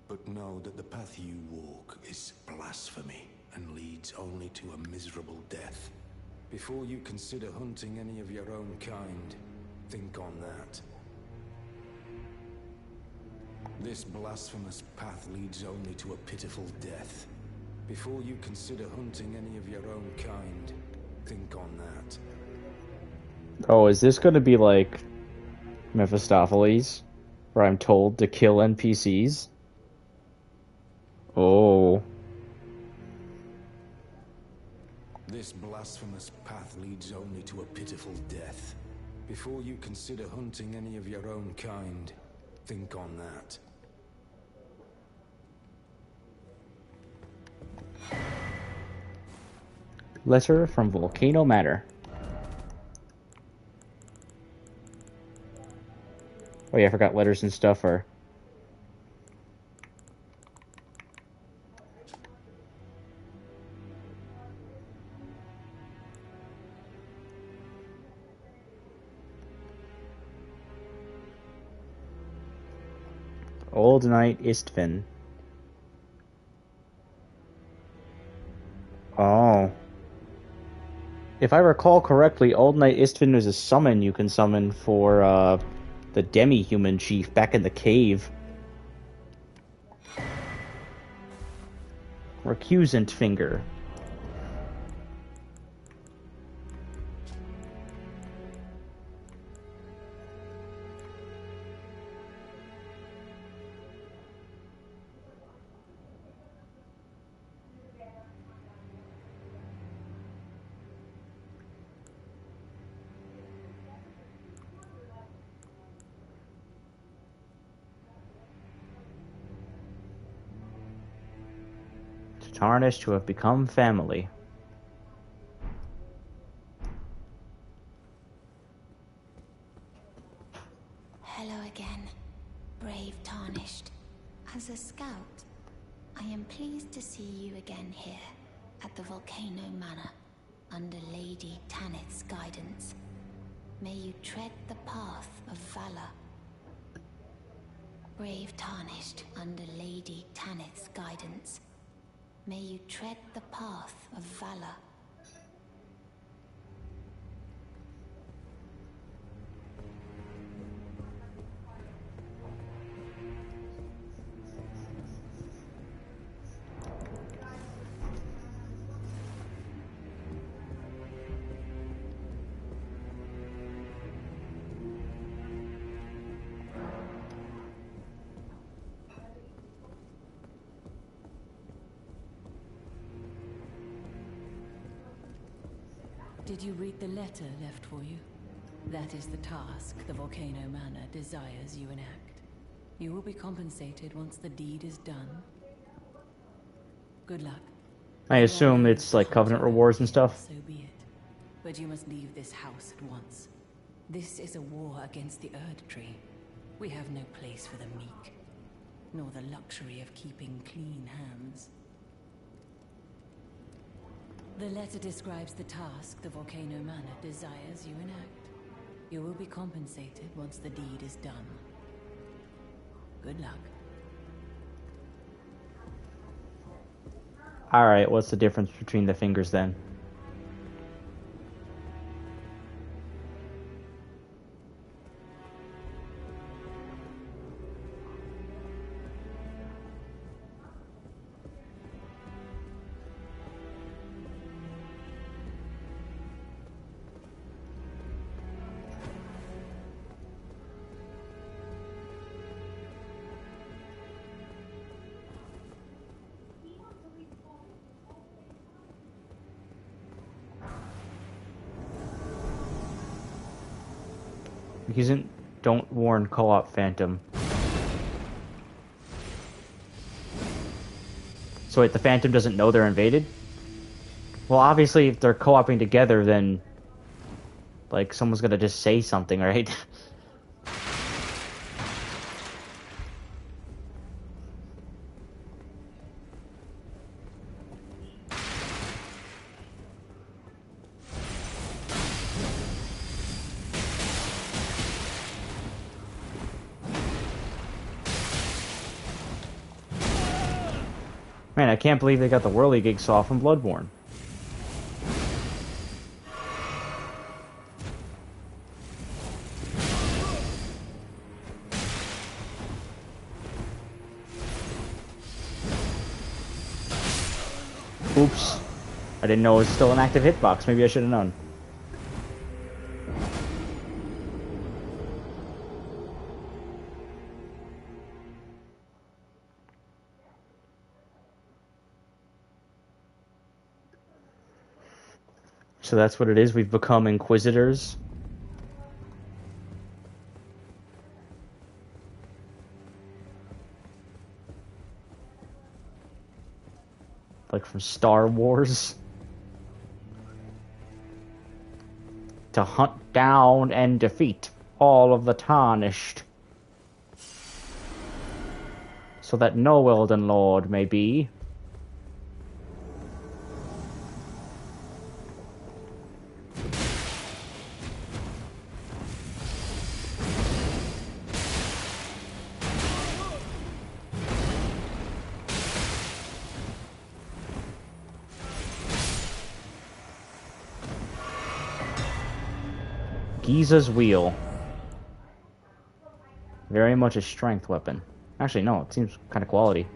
But know that the path you walk is blasphemy and leads only to a miserable death. Before you consider hunting any of your own kind, think on that. This blasphemous path leads only to a pitiful death. Before you consider hunting any of your own kind, think on that. Oh, is this going to be like Mephistopheles, where I'm told to kill NPCs? Oh. This blasphemous path leads only to a pitiful death. Before you consider hunting any of your own kind, think on that. Letter from Volcano Manor. Oh yeah, I forgot letters and stuff are Old Knight Istvan. Oh. If I recall correctly, Old Knight Istvan was a summon you can summon for the demi-human chief back in the cave. Recusant Finger. Tarnished to have become family. Hello again, brave Tarnished. As a scout, I am pleased to see you again here at the Volcano Manor, under Lady Tanith's guidance. May you tread the path of valor. Brave Tarnished, under Lady Tanith's guidance. May you tread the path of valor. Did you read the letter left for you? That is the task the Volcano Manor desires you enact. You will be compensated once the deed is done. Good luck. I assume it's like Covenant rewards and stuff. So be it. But you must leave this house at once. This is a war against the Erd Tree. We have no place for the meek, nor the luxury of keeping clean hands. The letter describes the task the Volcano Manor desires you enact. You will be compensated once the deed is done. Good luck. Alright, what's the difference between the fingers then? Don't warn co-op Phantom. So wait, the Phantom doesn't know they're invaded? Well, obviously, if they're co-oping together, then like someone's gonna just say something, right? Man, I can't believe they got the whirligig saw from Bloodborne. Oops. I didn't know it was still an active hitbox. Maybe I should have known. So that's what it is. We've become Inquisitors. Like from Star Wars. To hunt down and defeat all of the Tarnished. So that no Elden Lord may be. Giza's Wheel. Very much a strength weapon. Actually, no, it seems kind of quality.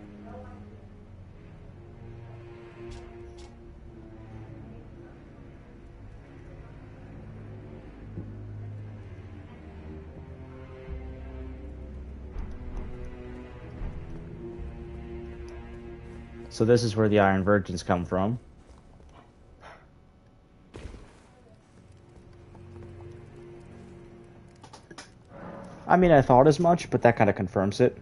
So this is where the Iron Virgins come from. I mean, I thought as much, but that kind of confirms it.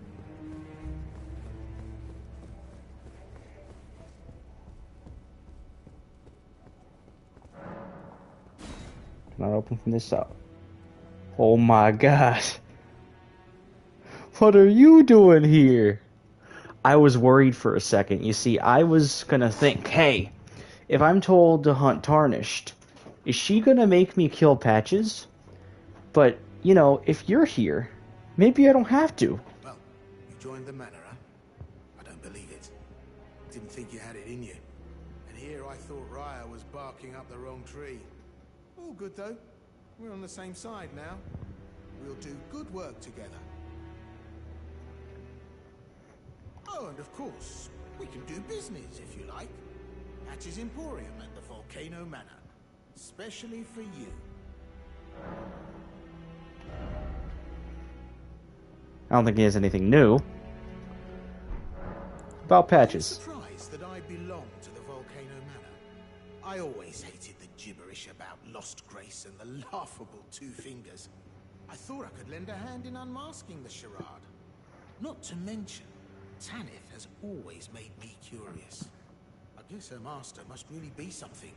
Not open from this side. Oh my god. What are you doing here? I was worried for a second. You see, I was gonna think, hey, if I'm told to hunt Tarnished, is she gonna make me kill Patches? But, you know, if you're here, maybe I don't have to. Well, you joined the manor, huh? I don't believe it. Didn't think you had it in you. And here I thought Raya was barking up the wrong tree. All good though. We're on the same side now. We'll do good work together. Oh, and of course, we can do business if you like. Patch's Emporium at the Volcano Manor. Especially for you. I don't think he has anything new. About Patches. I'm surprised that I belong to the Volcano Manor. I always hated the gibberish about lost grace and the laughable two fingers. I thought I could lend a hand in unmasking the charade. Not to mention, Tanith has always made me curious. I guess her master must really be something,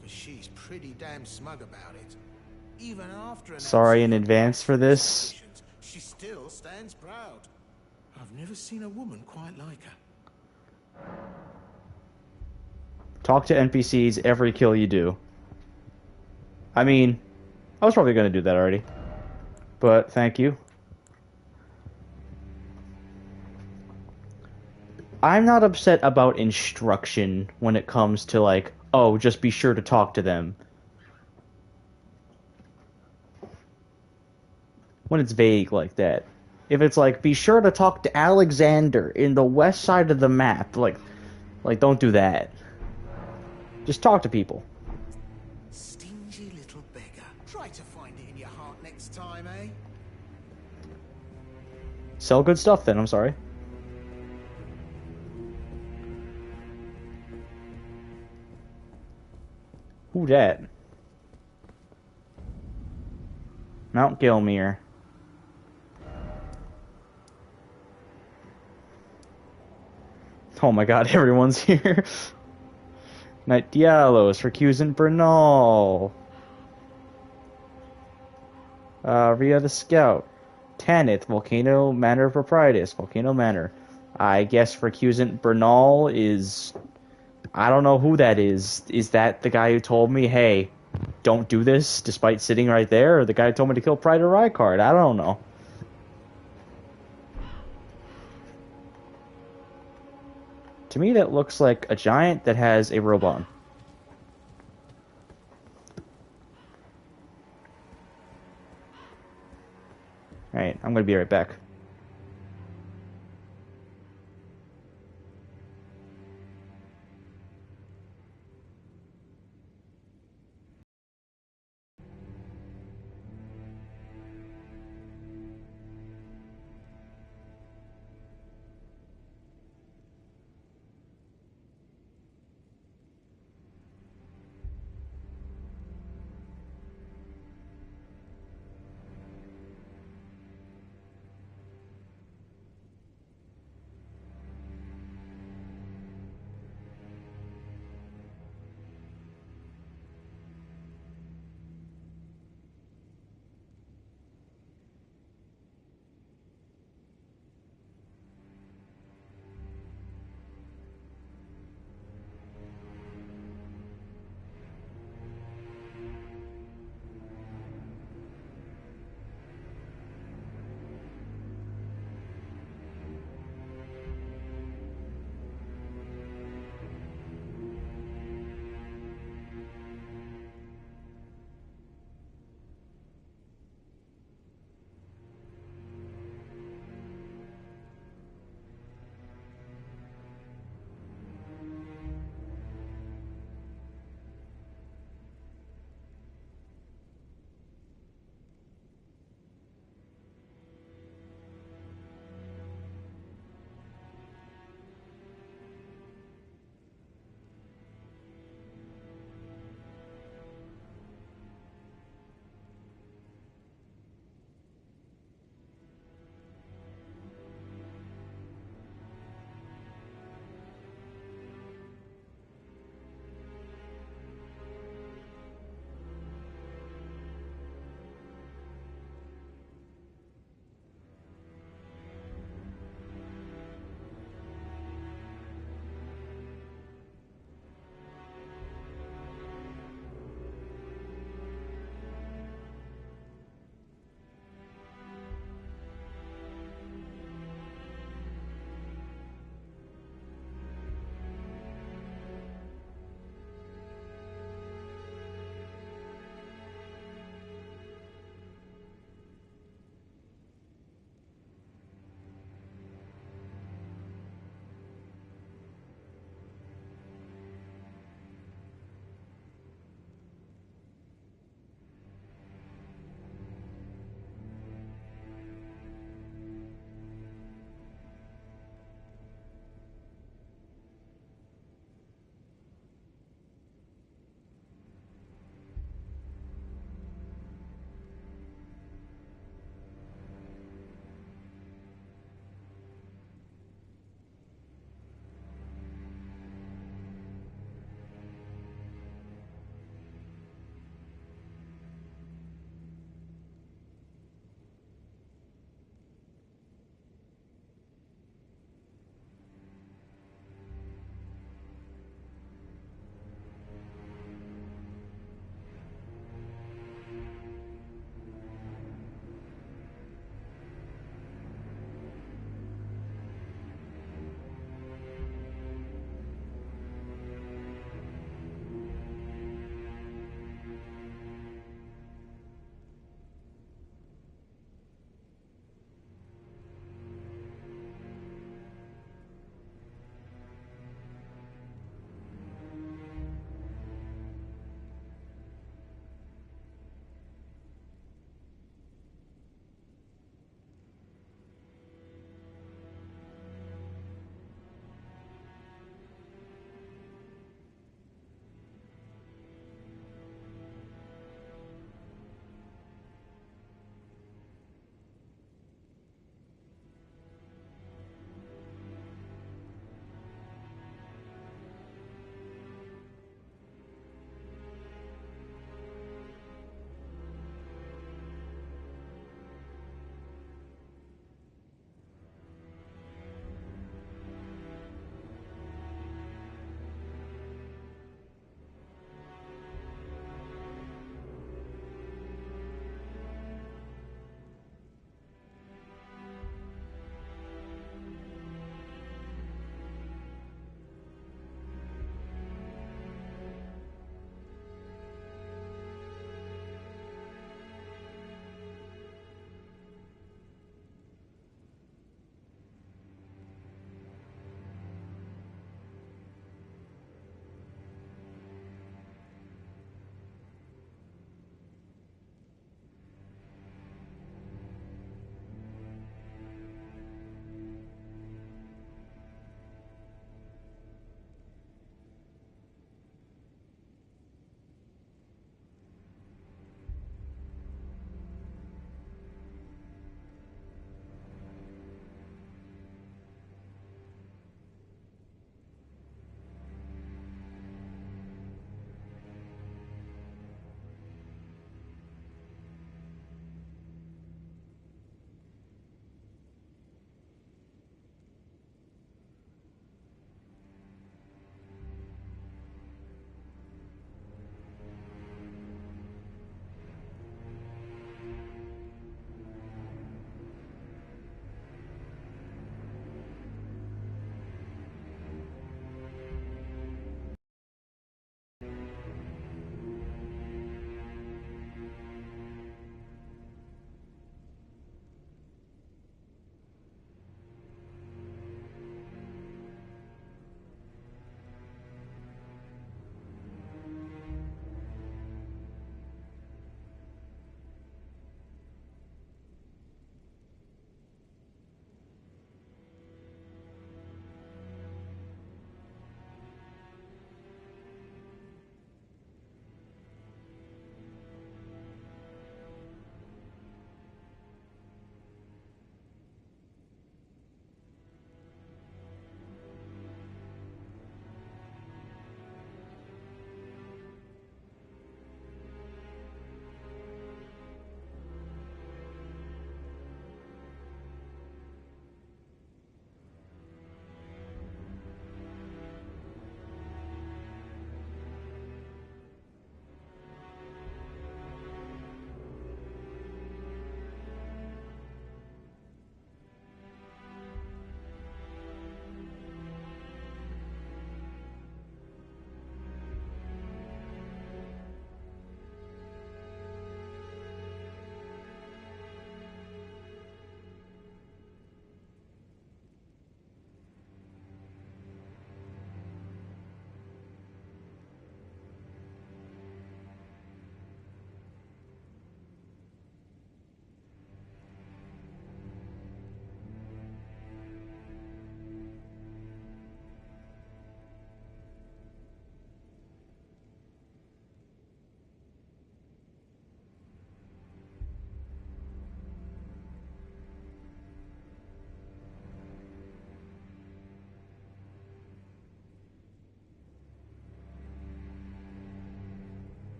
because she's pretty damn smug about it. Even after Sorry in advance for this. she still stands proud. I've never seen a woman quite like her. Talk to NPCs every kill you do. I mean, I was probably going to do that already. But thank you. I'm not upset about instruction when it comes to like, oh, just be sure to talk to them. When it's vague like that. If it's like, be sure to talk to Alexander in the west side of the map, like don't do that. Just talk to people. Stingy little beggar. Try to find it in your heart next time, eh? Sell good stuff then, I'm sorry. Who that? Mount Gilmere. Oh my god, everyone's here. Knight Dialos, Recusant Bernal. Rhea the Scout. Tanith, Volcano Manor Proprietus, Volcano Manor. I guess Recusant Bernal is... I don't know who that is. Is that the guy who told me, hey, don't do this, despite sitting right there? Or the guy who told me to kill Pride of Rykard? I don't know. To me, that looks like a giant that has a robe on. Alright, I'm gonna be right back.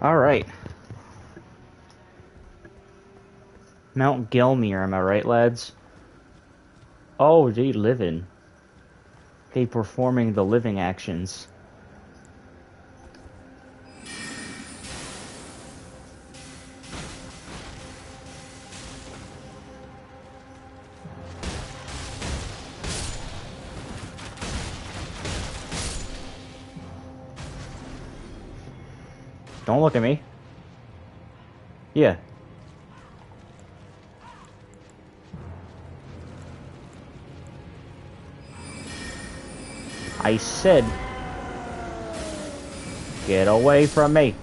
Alright. Mount Gelmir, am I right, lads? Oh, they living. They performing the living actions. Don't look at me. Yeah. I said, get away from me.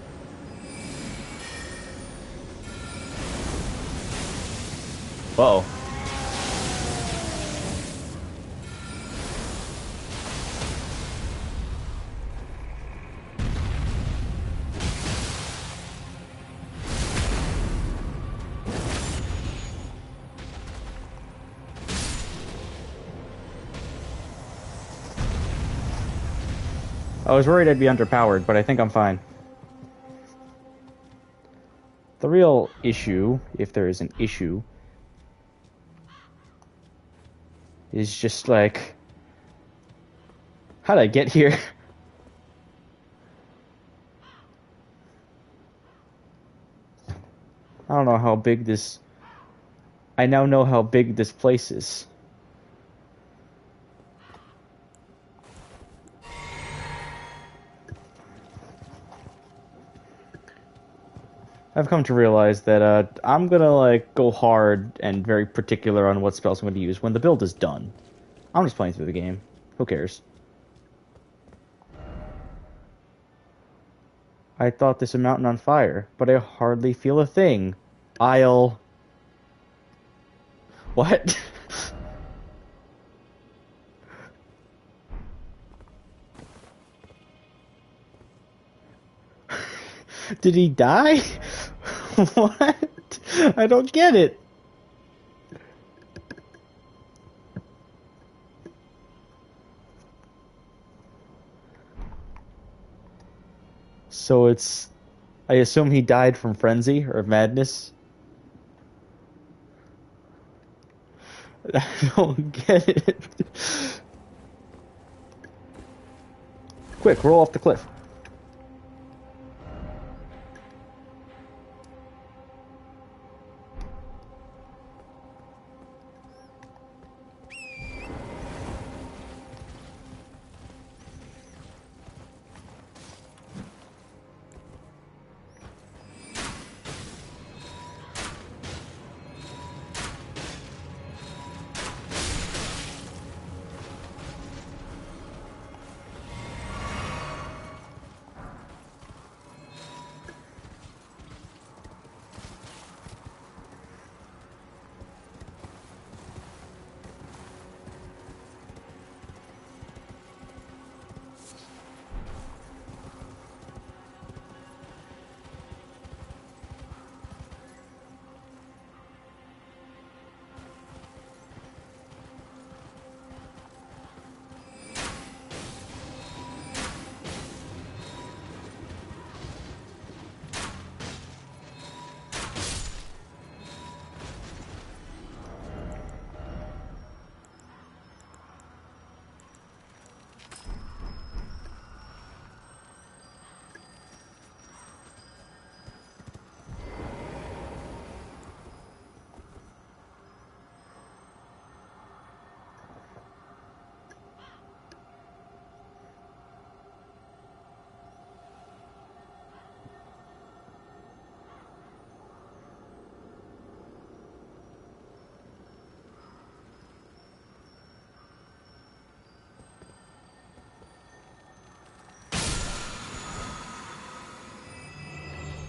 Uh-oh. I was worried I'd be underpowered, but I think I'm fine. The real issue, if there is an issue, is just like, how'd I get here? I don't know how big this... I now know how big this place is. I've come to realize that I'm gonna like go hard and very particular on what spells I'm going to use when the build is done. I'm just playing through the game. Who cares? I thought this a mountain on fire, but I hardly feel a thing. I'll... What? Did he die? What? I don't get it. So it's... I assume he died from frenzy or madness? I don't get it. Quick, roll off the cliff.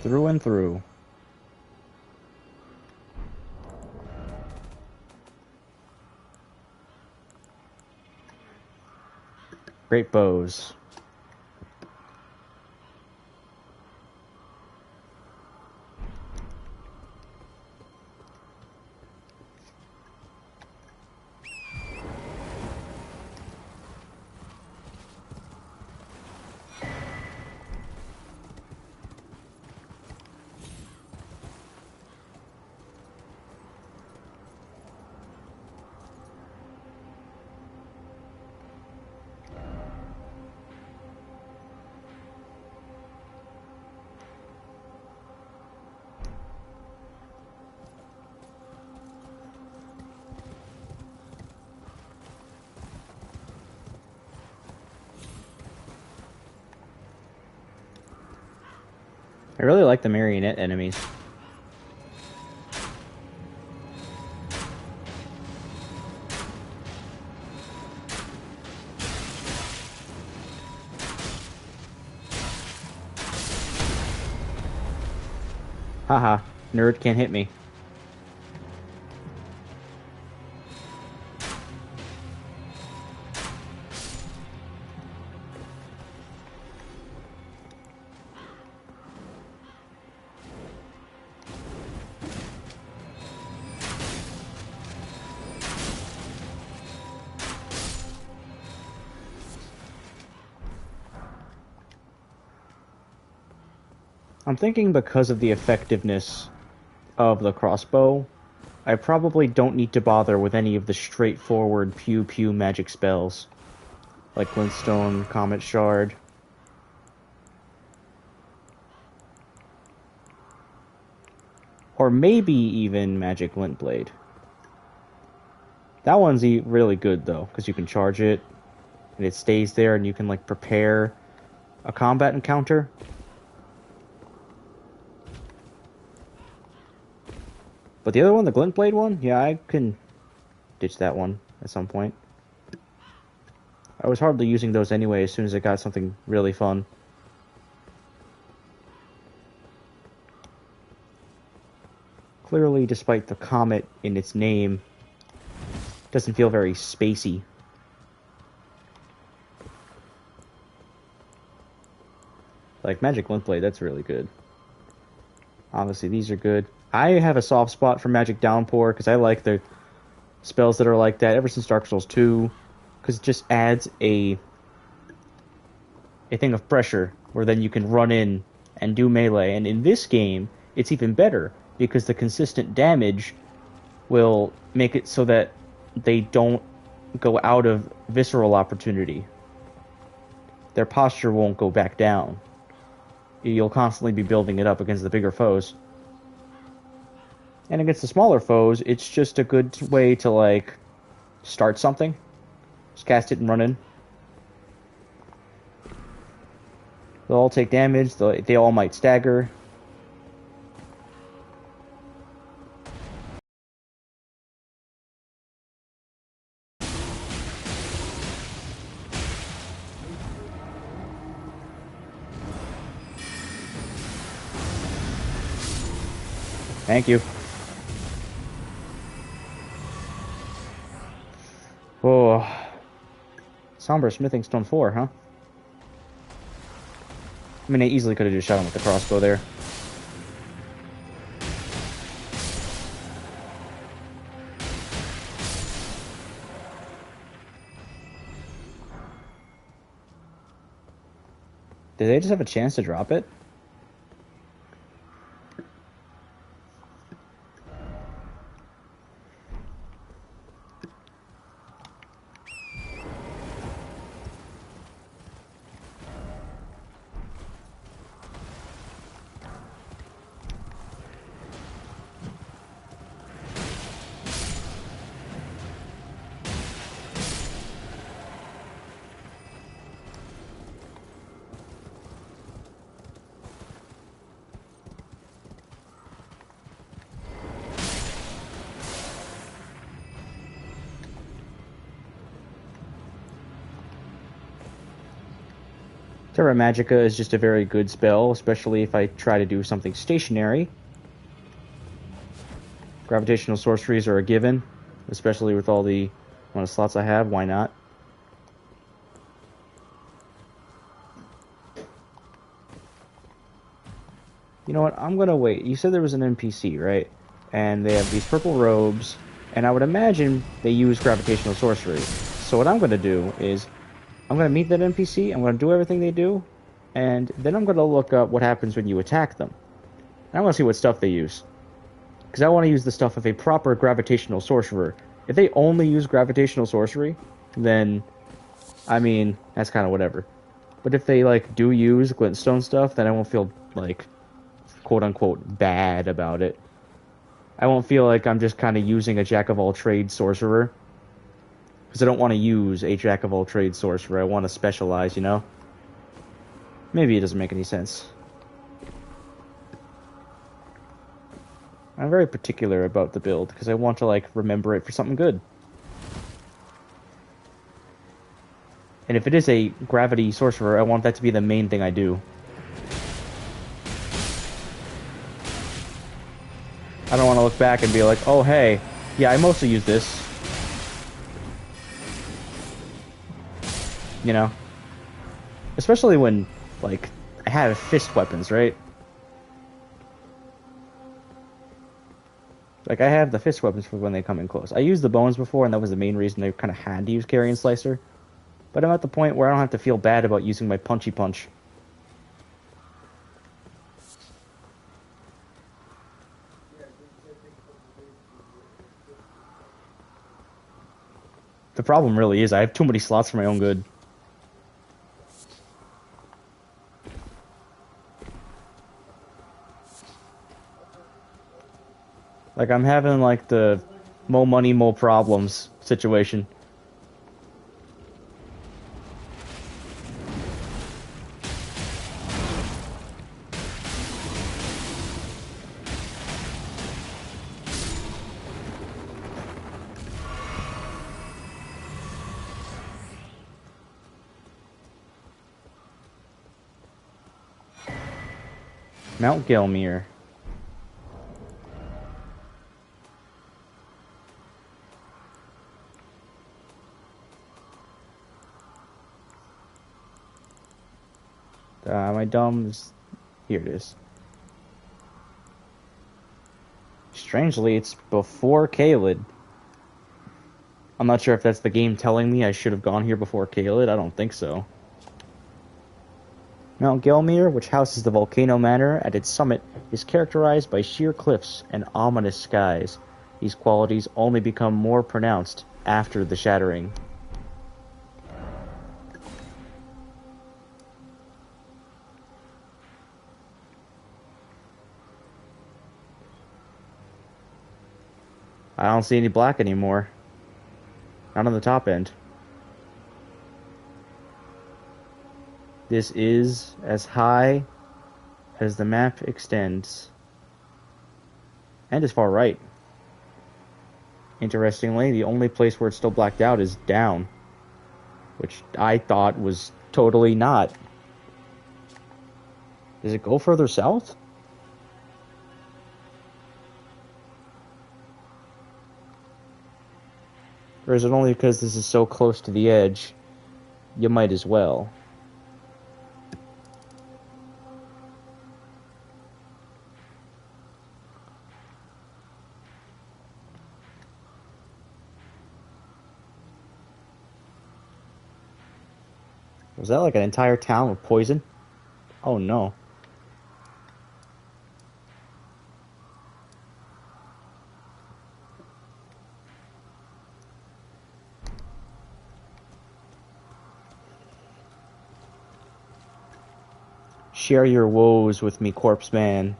Through and through. Great bows. I really like the marionette enemies. Haha, nerd can't hit me. I'm thinking because of the effectiveness of the crossbow, I probably don't need to bother with any of the straightforward pew-pew magic spells, like Glintstone, Comet Shard. Or maybe even Magic Glint Blade. That one's really good, though, because you can charge it, and it stays there, and you can, like, prepare a combat encounter. But the other one, the Glint Blade one, yeah, I can ditch that one at some point. I was hardly using those anyway as soon as I got something really fun. Clearly, despite the comet in its name, it doesn't feel very spacey. Like Magic Glint Blade, that's really good. Obviously, these are good. I have a soft spot for Magic Downpour because I like the spells that are like that ever since Dark Souls 2, because it just adds a thing of pressure where then you can run in and do melee. And in this game, it's even better because the consistent damage will make it so that they don't go out of visceral opportunity. Their posture won't go back down. You'll constantly be building it up against the bigger foes. And against the smaller foes, it's just a good way to, like, start something. Just cast it and run in. They'll all take damage. They all might stagger. Thank you. Oh. Somber Smithing Stone 4, huh? I mean, I easily could have just shot him with the crossbow there. Did they just have a chance to drop it? Terra Magica is just a very good spell, especially if I try to do something stationary. Gravitational sorceries are a given, especially with all the amount of slots I have. Why not? You know what? I'm gonna wait. You said there was an NPC, right? And they have these purple robes, and I would imagine they use gravitational sorcery. So what I'm gonna do is I'm going to meet that NPC, I'm going to do everything they do, and then I'm going to look up what happens when you attack them. And I want to see what stuff they use. Because I want to use the stuff of a proper gravitational sorcerer. If they only use gravitational sorcery, then, I mean, that's kind of whatever. But if they, like, do use glintstone stuff, then I won't feel, like, quote-unquote bad about it. I won't feel like I'm just kind of using a jack-of-all-trades sorcerer. Because I don't want to use a jack-of-all-trades sorcerer. I want to specialize, you know? Maybe it doesn't make any sense. I'm very particular about the build because I want to like remember it for something good. And if it is a gravity sorcerer, I want that to be the main thing I do. I don't want to look back and be like, oh hey, yeah, I mostly use this. You know? Especially when, like, I have fist weapons, right? Like, I have the fist weapons for when they come in close. I used the bones before, and that was the main reason I kind of had to use Carrion Slicer. But I'm at the point where I don't have to feel bad about using my punchy punch. The problem really is I have too many slots for my own good. Like, I'm having, like, the more money, more problems situation. Mount Gelmir. My dumb's... Here it is. Strangely, it's before Caelid. I'm not sure if that's the game telling me I should have gone here before Caelid. I don't think so. Mount Gelmir, which houses the Volcano Manor at its summit, is characterized by sheer cliffs and ominous skies. These qualities only become more pronounced after the shattering. I don't see any black anymore. Not on the top end. This is as high as the map extends. And as far right. Interestingly, the only place where it's still blacked out is down. Which I thought was totally not. Does it go further south? Or is it only because this is so close to the edge, you might as well? Was that like an entire town with poison? Oh no. Share your woes with me, corpse man.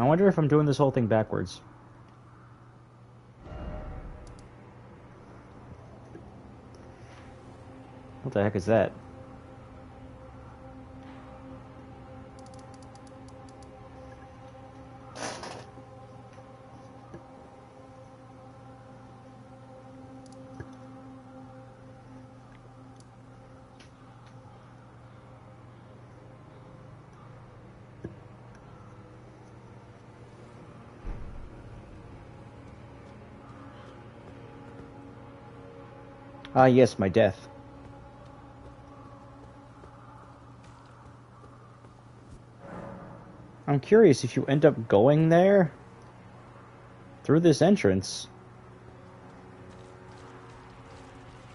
I wonder if I'm doing this whole thing backwards. What the heck is that? Ah, yes, my death. I'm curious if you end up going there, Through this entrance?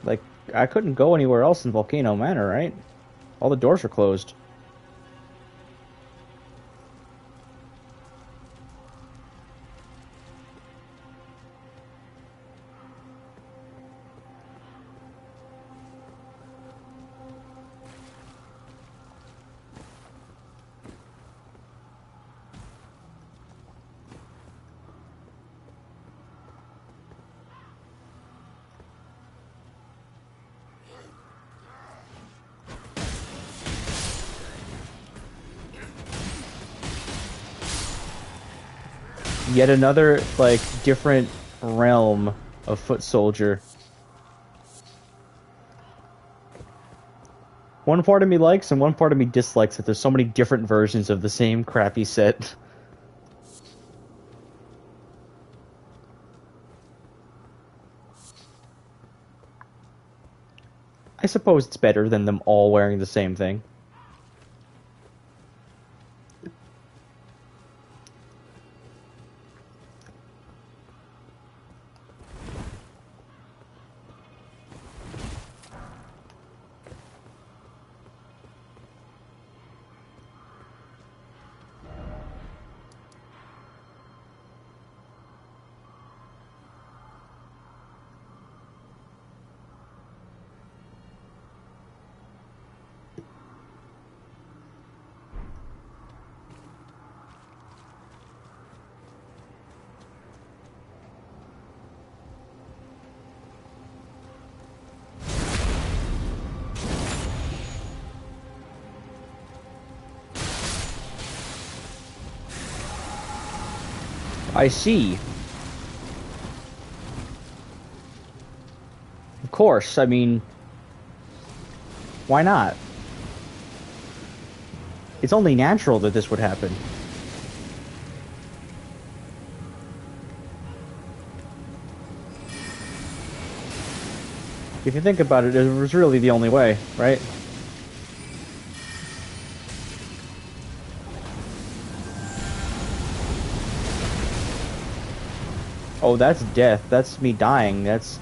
Like, I couldn't go anywhere else in Volcano Manor, right? All the doors are closed. Yet another, like, different realm of foot soldier. One part of me likes and one part of me dislikes that there's so many different versions of the same crappy set. I suppose it's better than them all wearing the same thing. I see. Of course, I mean, why not? It's only natural that this would happen. If you think about it, it was really the only way, right? Oh, that's death. That's me dying. That's...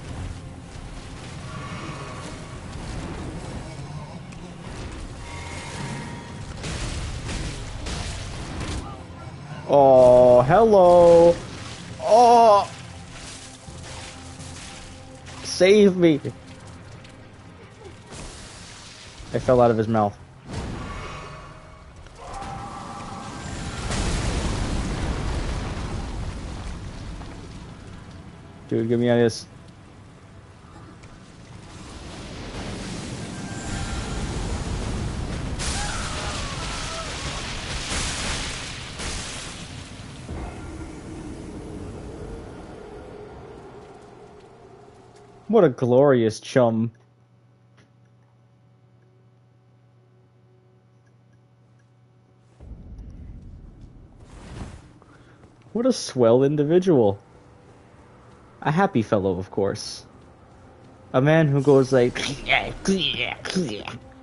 Oh, hello. Oh! Save me. I fell out of his mouth. Dude, get me out of this. What a glorious chum. What a swell individual. A happy fellow, of course. A man who goes like...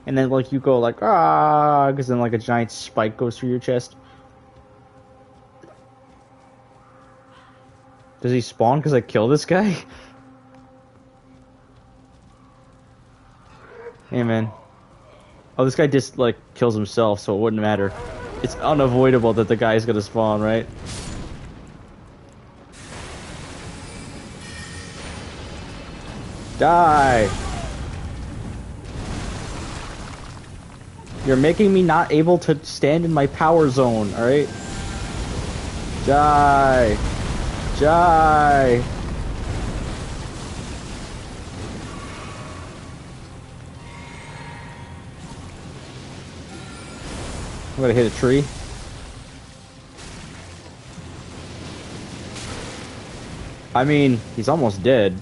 And then, like, you go like, ah, because then, like, a giant spike goes through your chest. Does he spawn because I kill this guy? Hey, man. Oh, this guy just, like, kills himself, so it wouldn't matter. It's unavoidable that the guy's gonna spawn, right? Die! You're making me not able to stand in my power zone, alright? Die! Die! I'm gonna hit a tree. I mean, he's almost dead.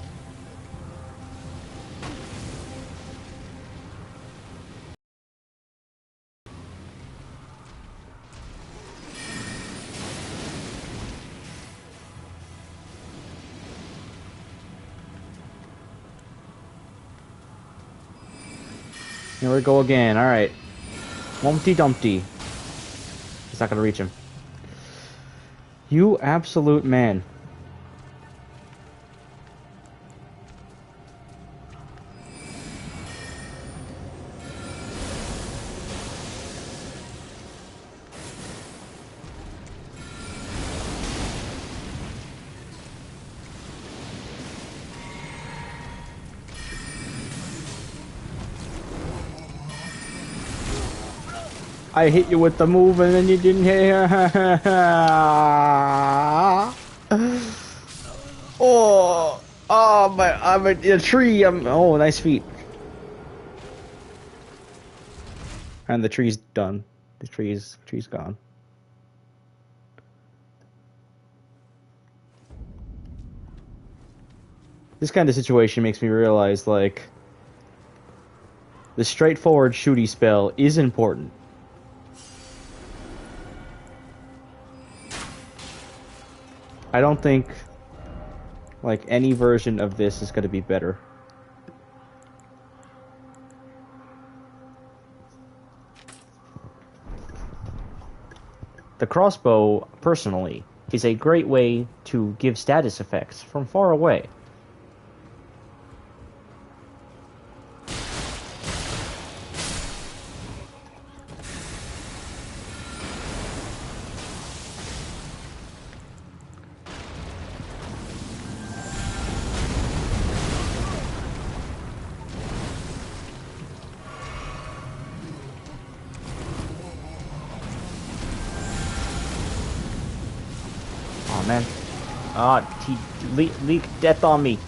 Here we go again. Alright. Humpty Dumpty. He's not gonna reach him. You absolute man. I hit you with the move and then you didn't hit. Oh, oh, I'm in a tree. Oh, nice feet. And the tree's done. The tree's gone. This kind of situation makes me realize, like, the straightforward shooty spell is important. I don't think, like, any version of this is going to be better. The crossbow, personally, is a great way to give status effects from far away. Oh man. Ah, he leaked death on me.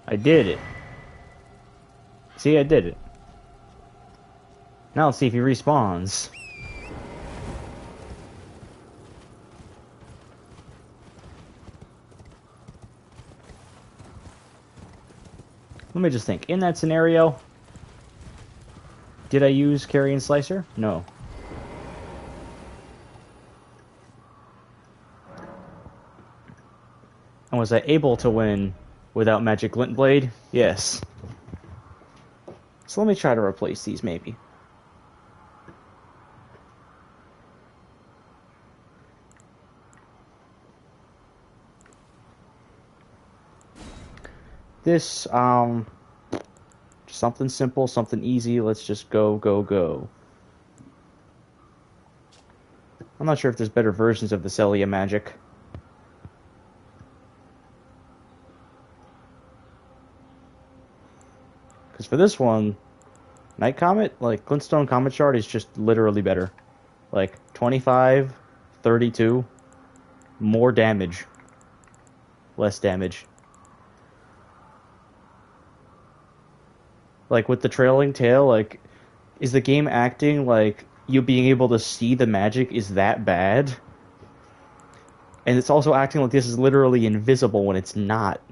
I did it. See, I did it. Now let's see if he respawns. Let me just think. In that scenario, did I use Carrion Slicer? No. And was I able to win without Magic Glint Blade? Yes. So let me try to replace these, maybe. This, something simple, something easy. Let's just go, go, go. I'm not sure if there's better versions of the Celia magic. Because for this one, Night Comet, like, Glintstone Comet Shard is just literally better. Like, 25, 32, more damage, less damage. Like, with the trailing tail, like, is the game acting like you being able to see the magic is that bad? And it's also acting like this is literally invisible when it's not.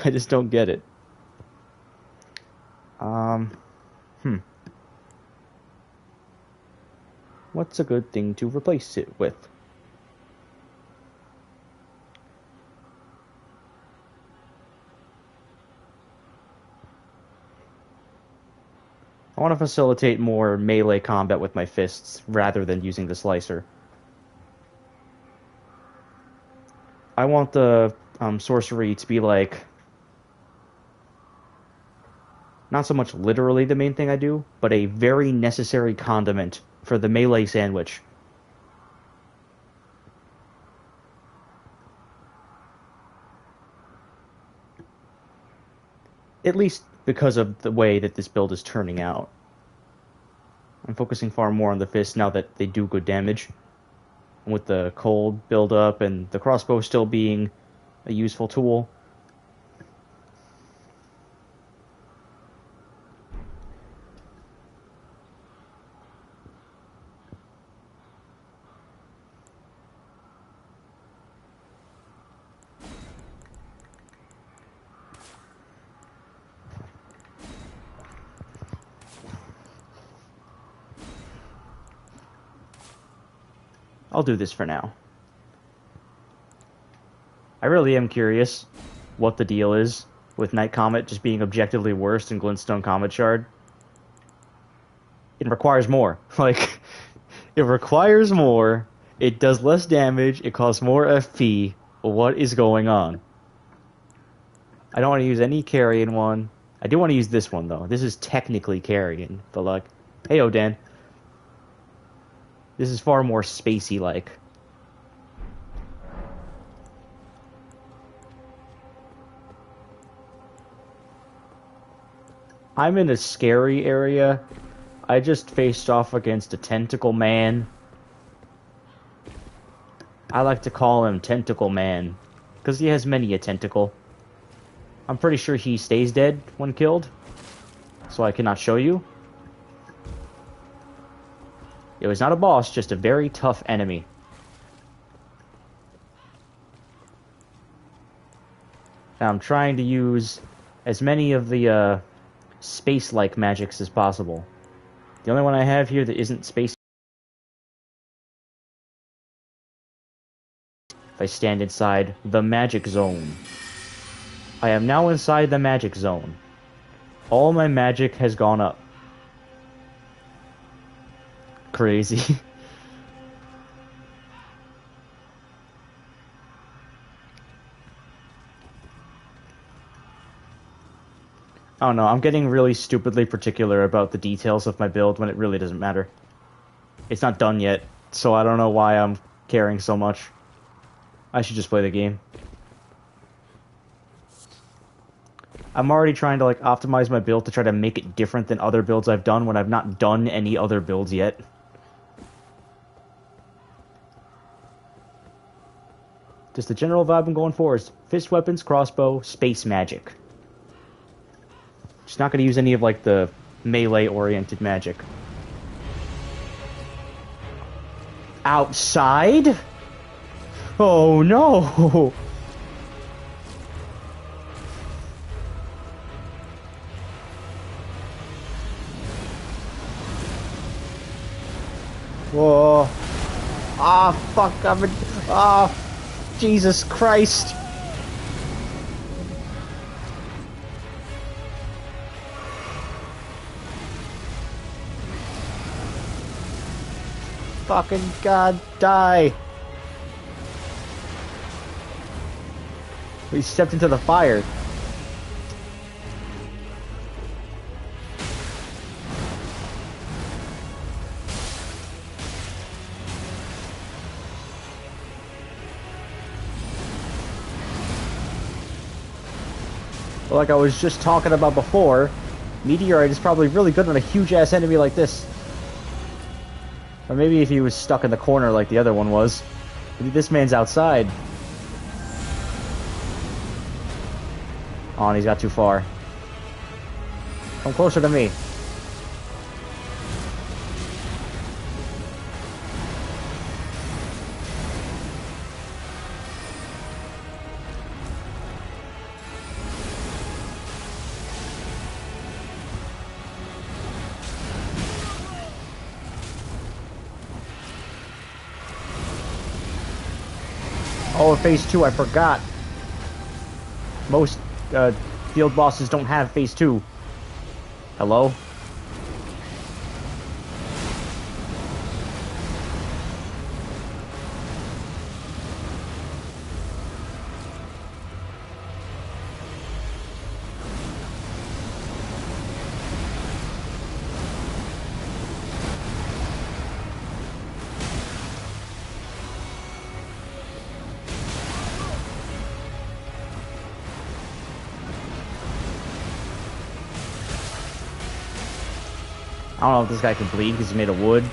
I just don't get it. What's a good thing to replace it with? I want to facilitate more melee combat with my fists rather than using the slicer. I want the sorcery to be like, not so much literally the main thing I do, but a very necessary condiment for the melee sandwich. At least because of the way that this build is turning out. I'm focusing far more on the fists now that they do good damage. And with the cold build-up and the crossbow still being a useful tool. I'll do this for now. I really am curious what the deal is with Night Comet just being objectively worse than Glintstone Comet Shard. It requires more. Like, it requires more. It does less damage. It costs more FP. What is going on? I don't want to use any Carrion one. I do want to use this one, though. This is technically Carrion. But, like, hey, Dan. This is far more spacey-like. I'm in a scary area. I just faced off against a tentacle man. I like to call him Tentacle Man, because he has many a tentacle. I'm pretty sure he stays dead when killed, so I cannot show you. It was not a boss, just a very tough enemy. Now I'm trying to use as many of the space-like magics as possible. The only one I have here that isn't space. If I stand inside the magic zone. I am now inside the magic zone. All my magic has gone up. Crazy. I don't know, I'm getting really stupidly particular about the details of my build when it really doesn't matter. It's not done yet, so I don't know why I'm caring so much. I should just play the game. I'm already trying to, like, optimize my build to try to make it different than other builds I've done when I've not done any other builds yet. Just the general vibe I'm going for is fist weapons, crossbow, space magic. Just not going to use any of, like, the melee-oriented magic. Outside? Oh no! Whoa. Ah, fuck, Jesus Christ. Fucking God, die. We stepped into the fire. Like I was just talking about before, Meteorite is probably really good on a huge-ass enemy like this. Or maybe if he was stuck in the corner like the other one was. Maybe this man's outside. Oh, and he's got too far. Come closer to me. Oh, phase 2, I forgot. Most field bosses don't have phase 2. Hello? I don't know if this guy can bleed because he's made of wood.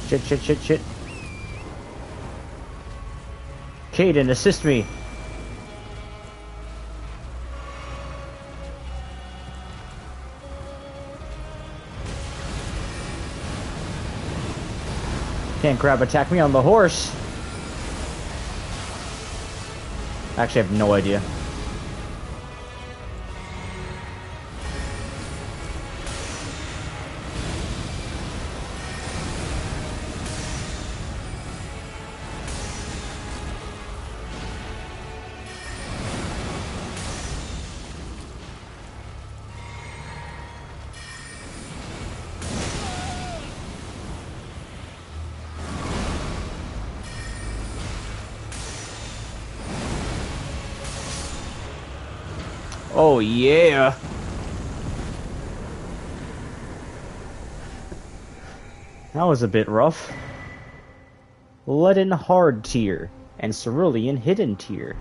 Shit. Caden, assist me. Can't grab attack me on the horse. Actually, I have no idea. Oh, yeah. That was a bit rough. Leaden Hard tier and Cerulean Hidden tier.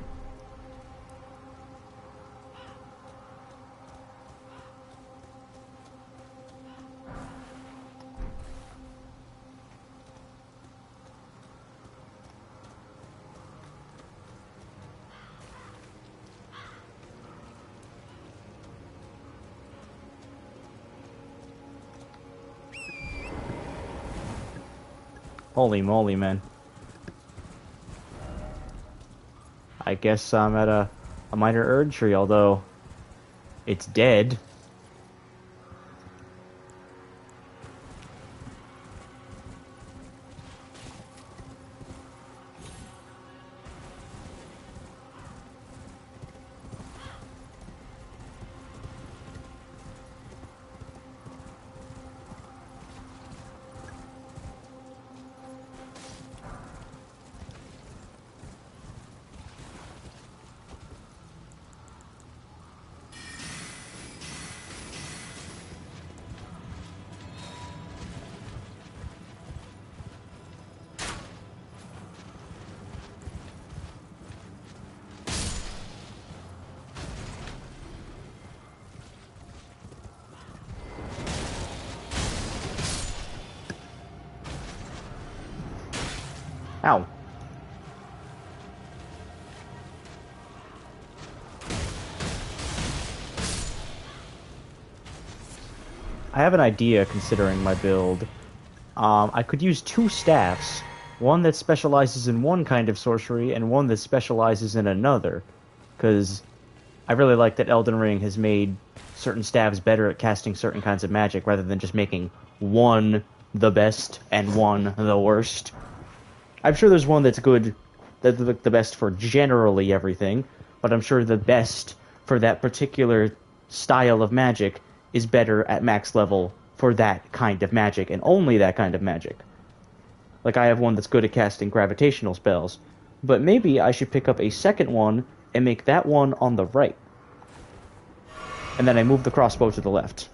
Holy moly, man. I guess I'm at a minor Erd tree, although it's dead. Ow. I have an idea considering my build. I could use two staffs, one that specializes in one kind of sorcery and one that specializes in another, because I really like that Elden Ring has made certain staffs better at casting certain kinds of magic rather than just making one the best and one the worst. I'm sure there's one that's good, the best for generally everything, but I'm sure the best for that particular style of magic is better at max level for that kind of magic, and only that kind of magic. Like, I have one that's good at casting gravitational spells, but maybe I should pick up a second one and make that one on the right. And then I move the crossbow to the left.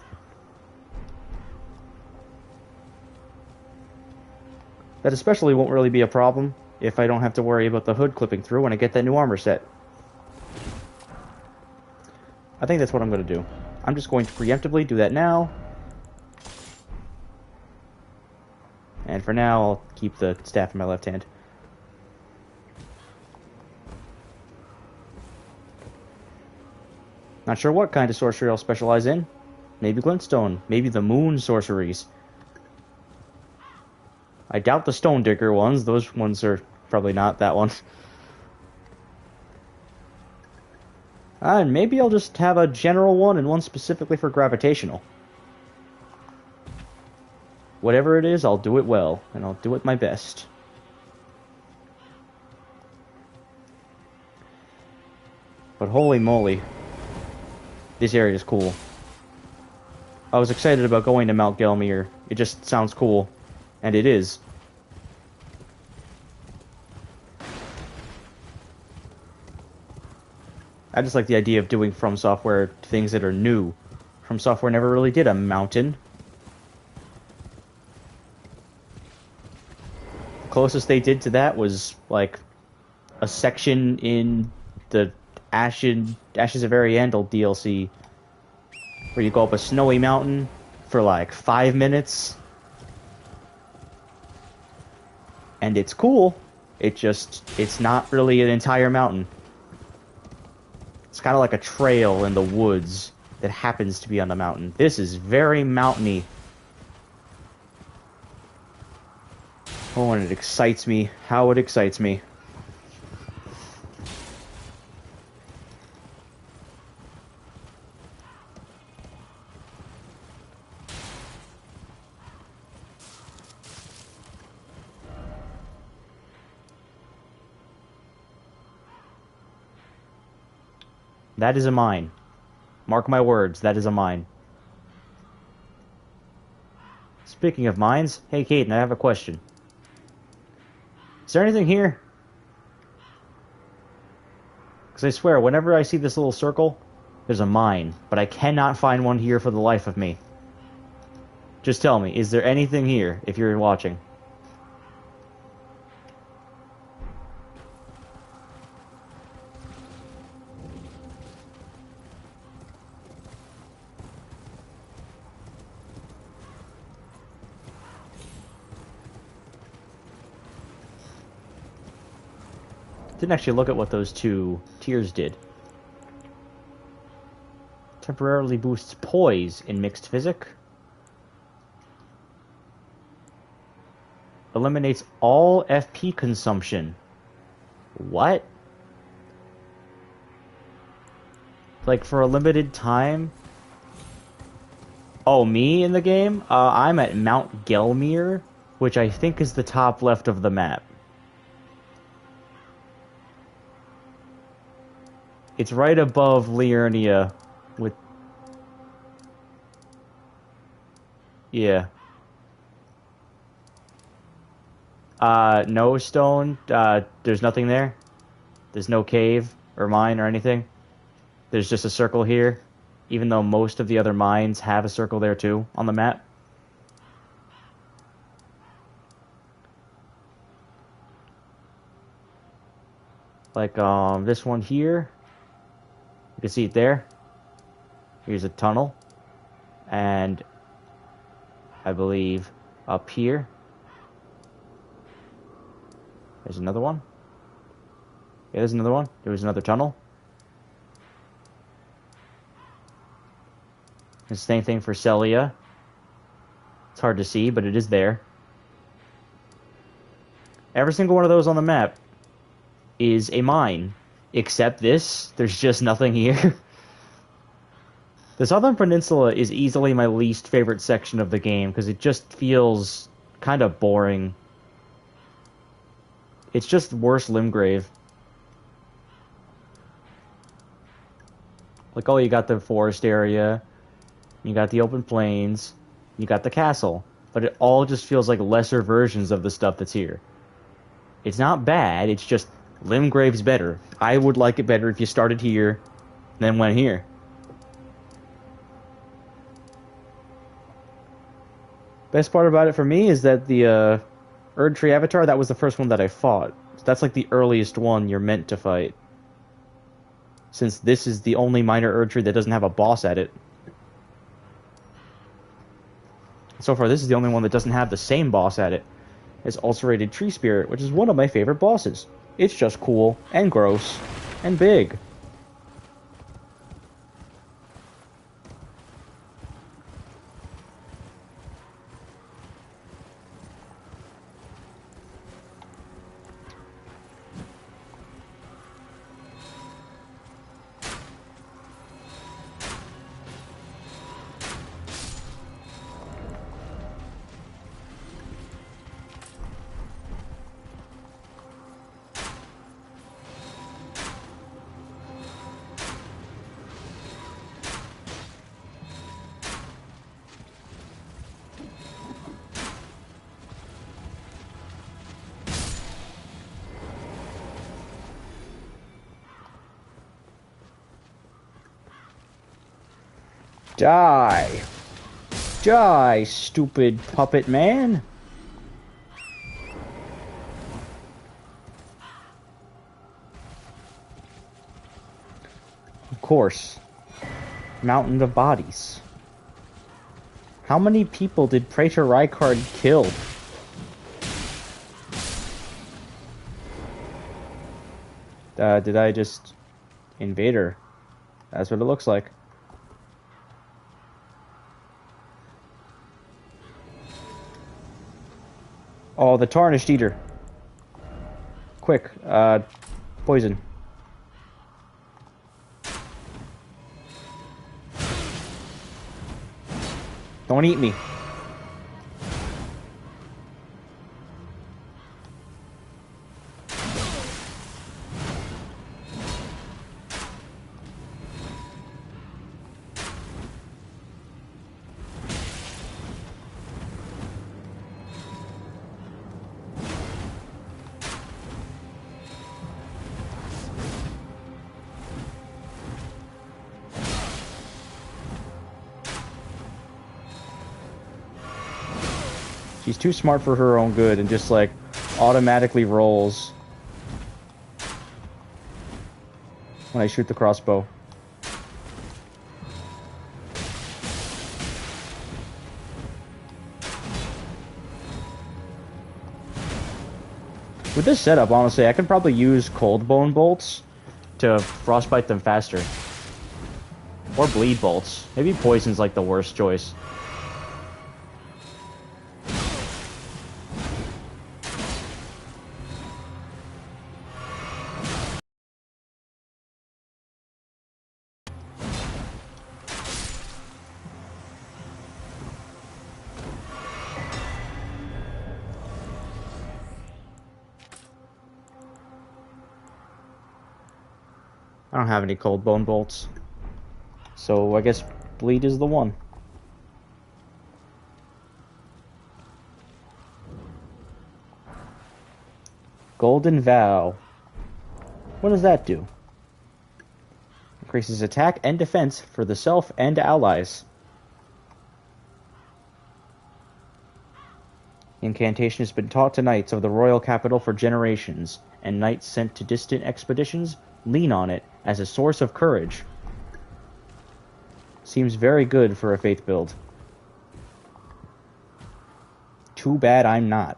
That especially won't really be a problem if I don't have to worry about the hood clipping through when I get that new armor set. I think that's what I'm going to do. I'm just going to preemptively do that now. And for now, I'll keep the staff in my left hand. Not sure what kind of sorcery I'll specialize in. Maybe glintstone. Maybe the moon sorceries. I doubt the Stone Digger ones. Those ones are probably not that one. And maybe I'll just have a general one and one specifically for gravitational. Whatever it is, I'll do it well, and I'll do it my best. But holy moly, this area is cool. I was excited about going to Mount Gelmir. It just sounds cool, and it is. I just like the idea of doing From Software things that are new. From Software never really did a mountain. The closest they did to that was, like, a section in the Ashes of Ariandel DLC where you go up a snowy mountain for, like, 5 minutes. And it's cool. It's not really an entire mountain. It's kind of like a trail in the woods that happens to be on the mountain. This is very mountainy. Oh, and it excites me. How it excites me. That is a mine. Mark my words, that is a mine. Speaking of mines, hey Caden, I have a question. Is there anything here? Because I swear, whenever I see this little circle, there's a mine. But I cannot find one here for the life of me. Just tell me, is there anything here, if you're watching? Didn't actually look at what those two tiers did. Temporarily boosts poise in mixed physic. Eliminates all FP consumption. What? Like for a limited time? Oh, me in the game? I'm at Mount Gelmir, which I think is the top left of the map. It's right above Liurnia with... Yeah. No stone. There's nothing there. There's no cave or mine or anything. There's just a circle here, even though most of the other mines have a circle there too on the map. Like, this one here. You can see it there. Here's a tunnel. And I believe up here there's another one. Yeah, there's another one. There was another tunnel. The same thing for Celia. It's hard to see, but it is there. Every single one of those on the map is a mine. Except this, there's just nothing here. The Southern Peninsula is easily my least favorite section of the game, because it just feels kind of boring. It's just worse Limgrave. Like, oh, you got the forest area, you got the open plains, you got the castle, but it all just feels like lesser versions of the stuff that's here. It's not bad, it's just Limgrave's better. I would like it better if you started here, then went here. Best part about it for me is that the Erdtree Avatar, that was the first one that I fought. So that's like the earliest one you're meant to fight. Since this is the only minor Erdtree that doesn't have a boss at it. So far, this is the only one that doesn't have the same boss at it as Ulcerated Tree Spirit, which is one of my favorite bosses. It's just cool, and gross, and big. Die! Die, stupid puppet man! Of course. Mountain of bodies. How many people did Praetor Rykard kill? Did I just invade her? That's what it looks like. Oh, the Tarnished Eater. Quick, poison. Don't eat me. She's too smart for her own good and just, like, automatically rolls when I shoot the crossbow. With this setup, honestly, I could probably use cold bone bolts to frostbite them faster. Or bleed bolts. Maybe poison's like the worst choice. I don't have any cold bone bolts. So I guess bleed is the one. Golden Vow. What does that do? Increases attack and defense for the self and allies. Incantation has been taught to knights of the royal capital for generations, and knights sent to distant expeditions lean on it as a source of courage. Seems very good for a faith build. Too bad I'm not.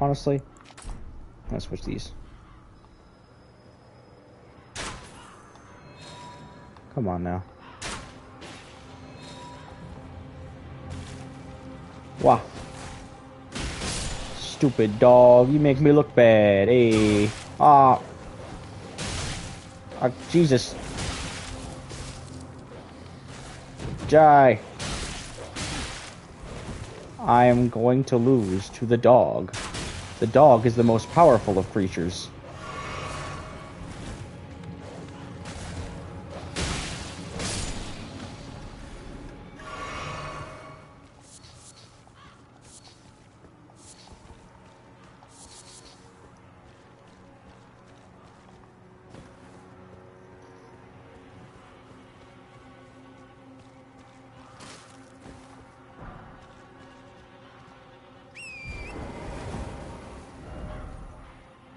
Honestly, let's switch these. Come on now. Wow. Stupid dog, you make me look bad. Hey. Ah. Ah, Jesus. Die. I am going to lose to the dog. The dog is the most powerful of creatures.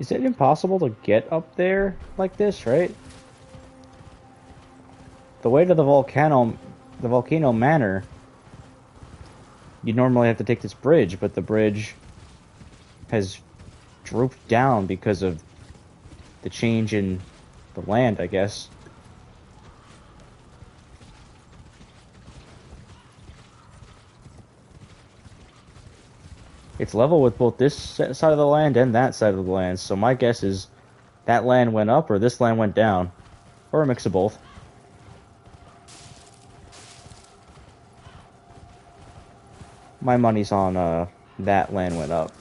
Is it impossible to get up there like this, right? The way to the Volcano Manor, you'd normally have to take this bridge, but the bridge has drooped down because of the change in the land, I guess. It's level with both this side of the land and that side of the land, so my guess is that land went up or this land went down. Or a mix of both. My money's on that land went up.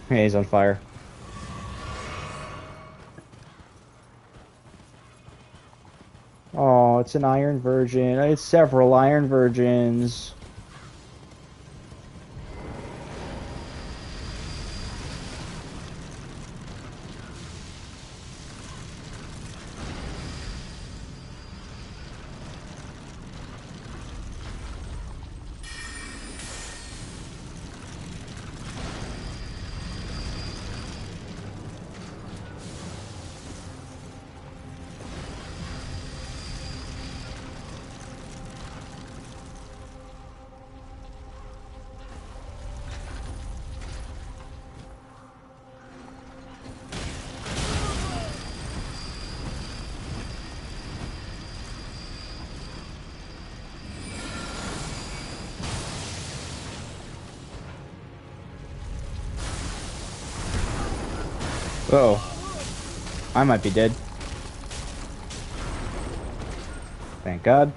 Hey, he's on fire. Oh, it's an Iron Virgin. It's several Iron Virgins. Uh-oh. I might be dead. Thank God.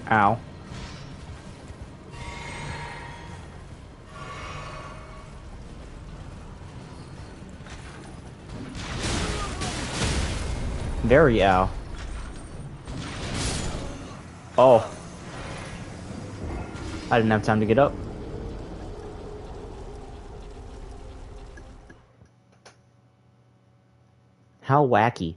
Ow. Very ow. Oh. I didn't have time to get up. How wacky.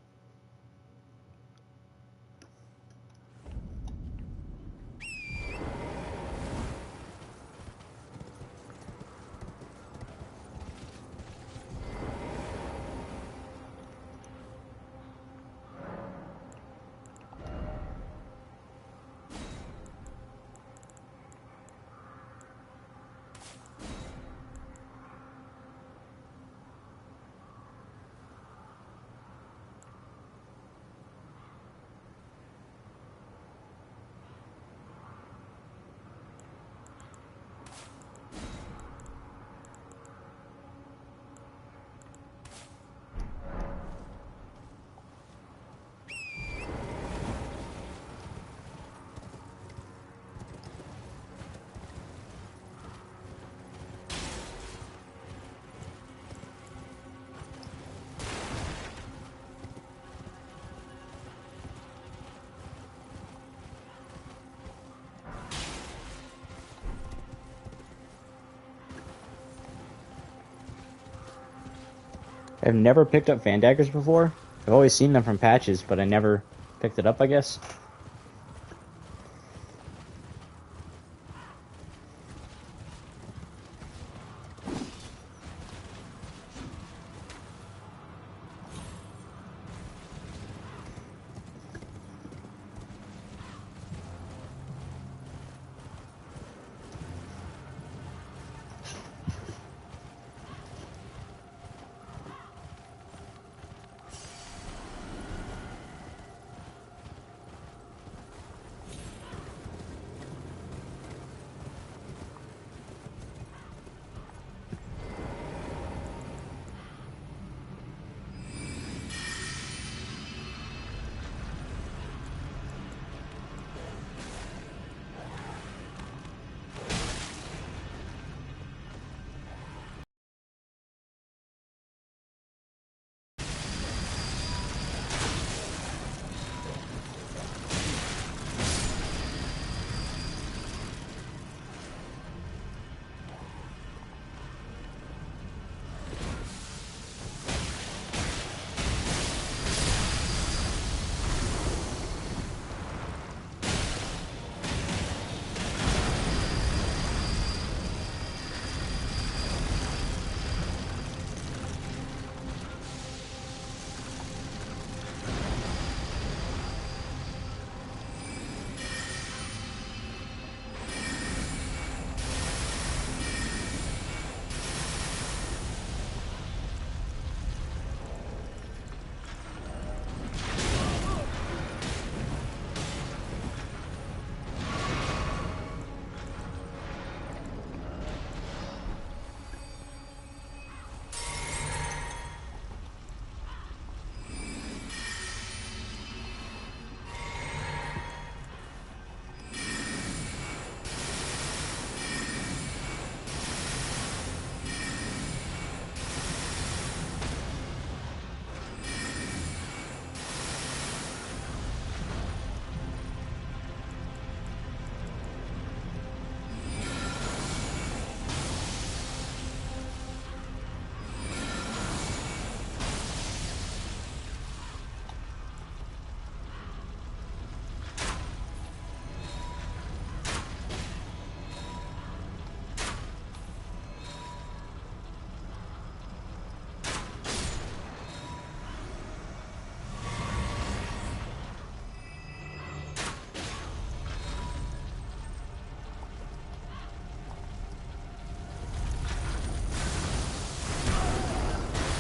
I've never picked up fan daggers before. I've always seen them from patches, but I never picked it up, I guess.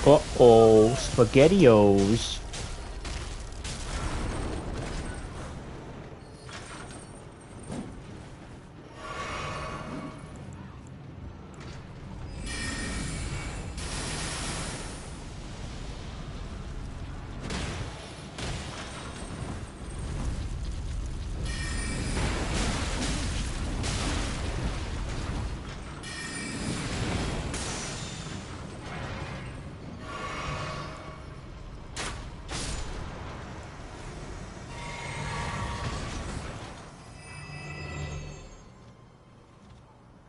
Uh-oh, SpaghettiOs.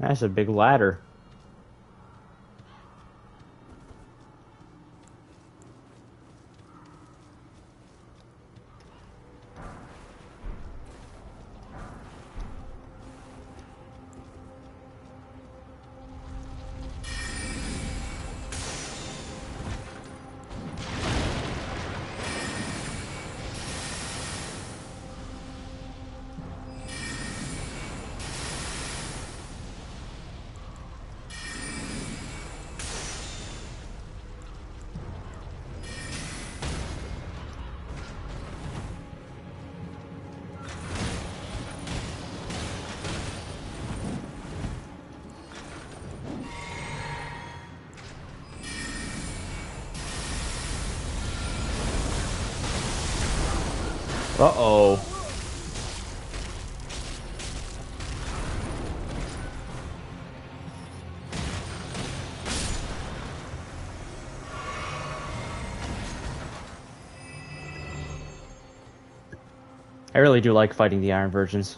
That's a big ladder. Uh-oh. I really do like fighting the Iron Virgins.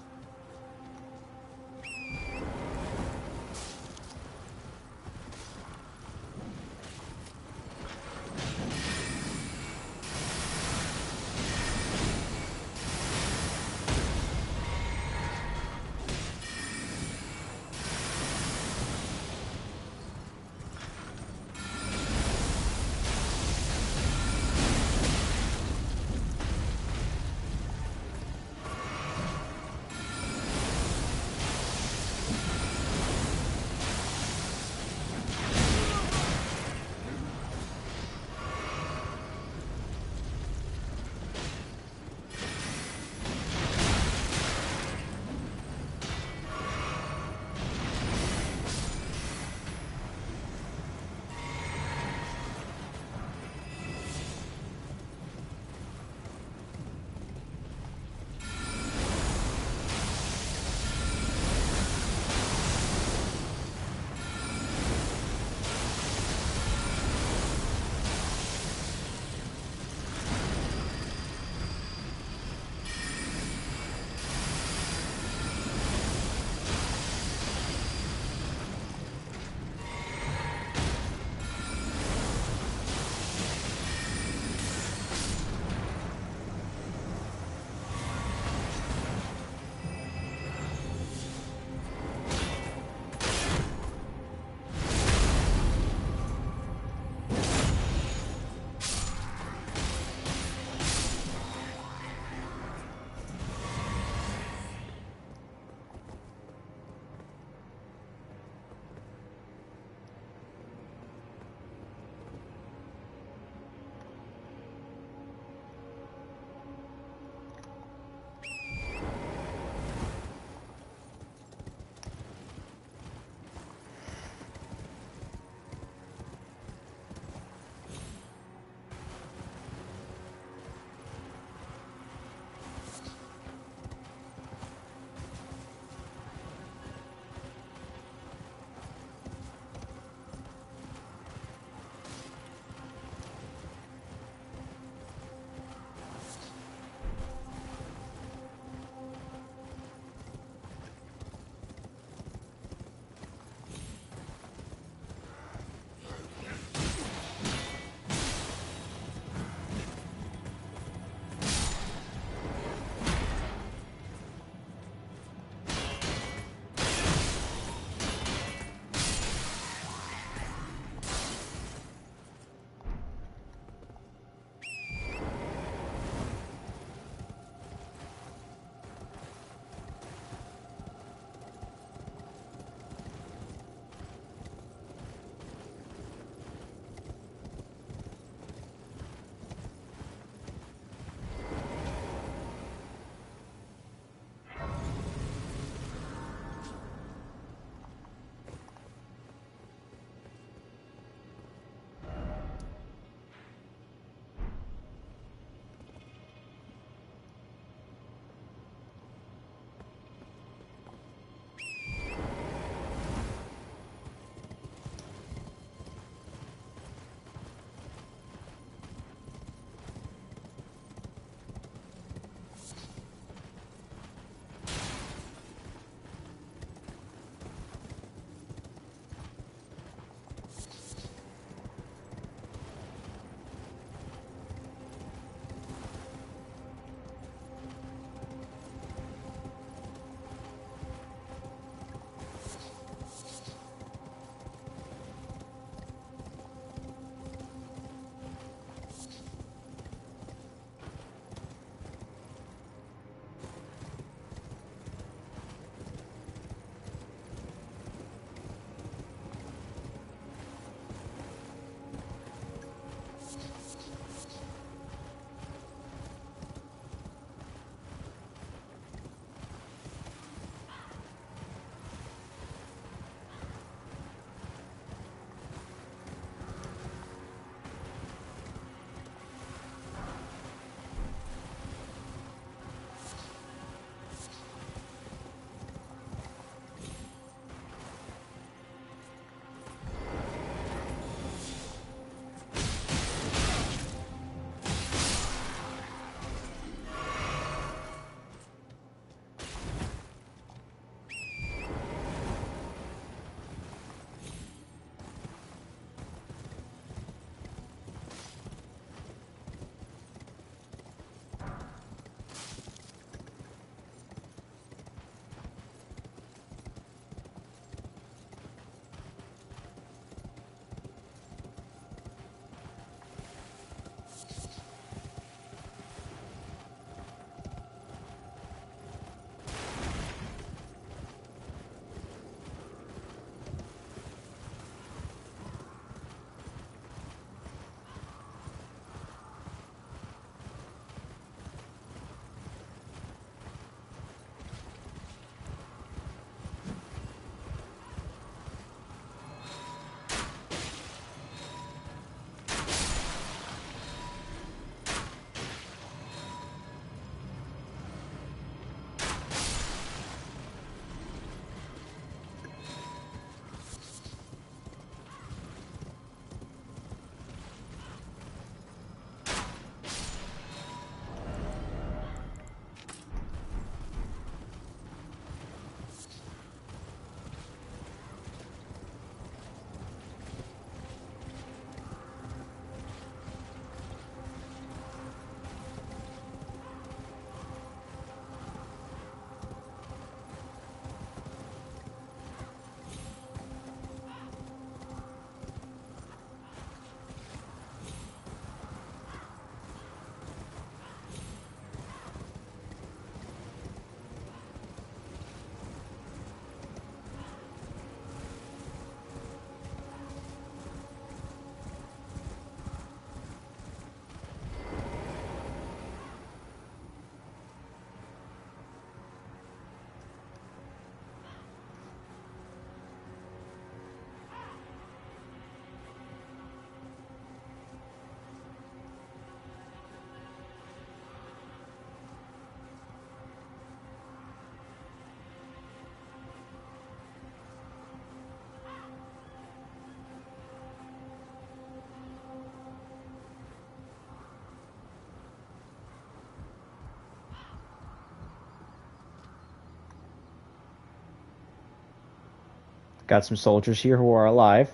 Got some soldiers here who are alive.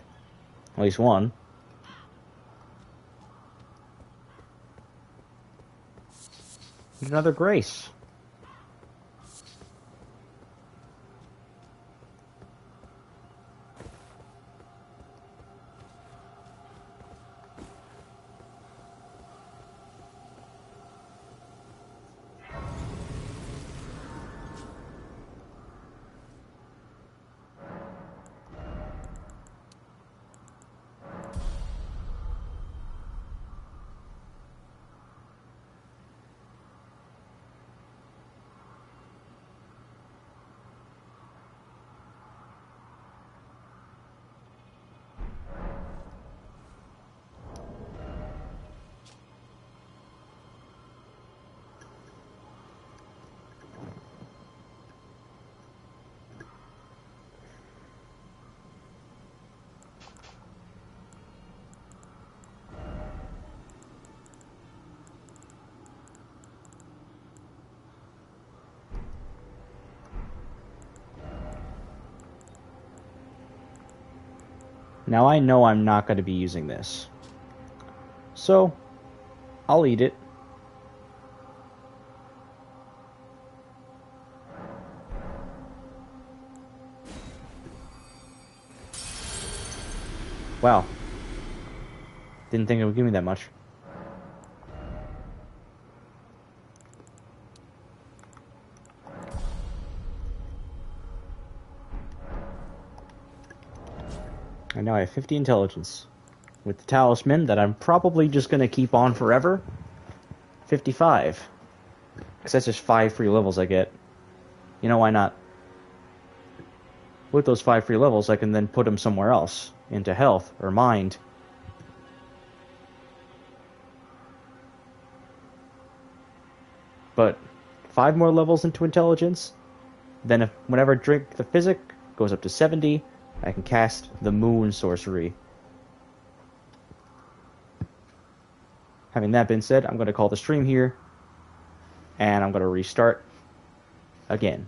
At least one. Another grace. Now I know I'm not going to be using this. So, I'll eat it. Wow. Didn't think it would give me that much. And now I have 50 intelligence. With the talisman that I'm probably just going to keep on forever, 55. Because that's just 5 free levels I get. You know, why not? With those 5 free levels, I can then put them somewhere else. Into health or mind. But 5 more levels into intelligence, then whenever I drink the physic goes up to 70, I can cast the moon sorcery. Having that been said, I'm going to call the stream here, and I'm going to restart again.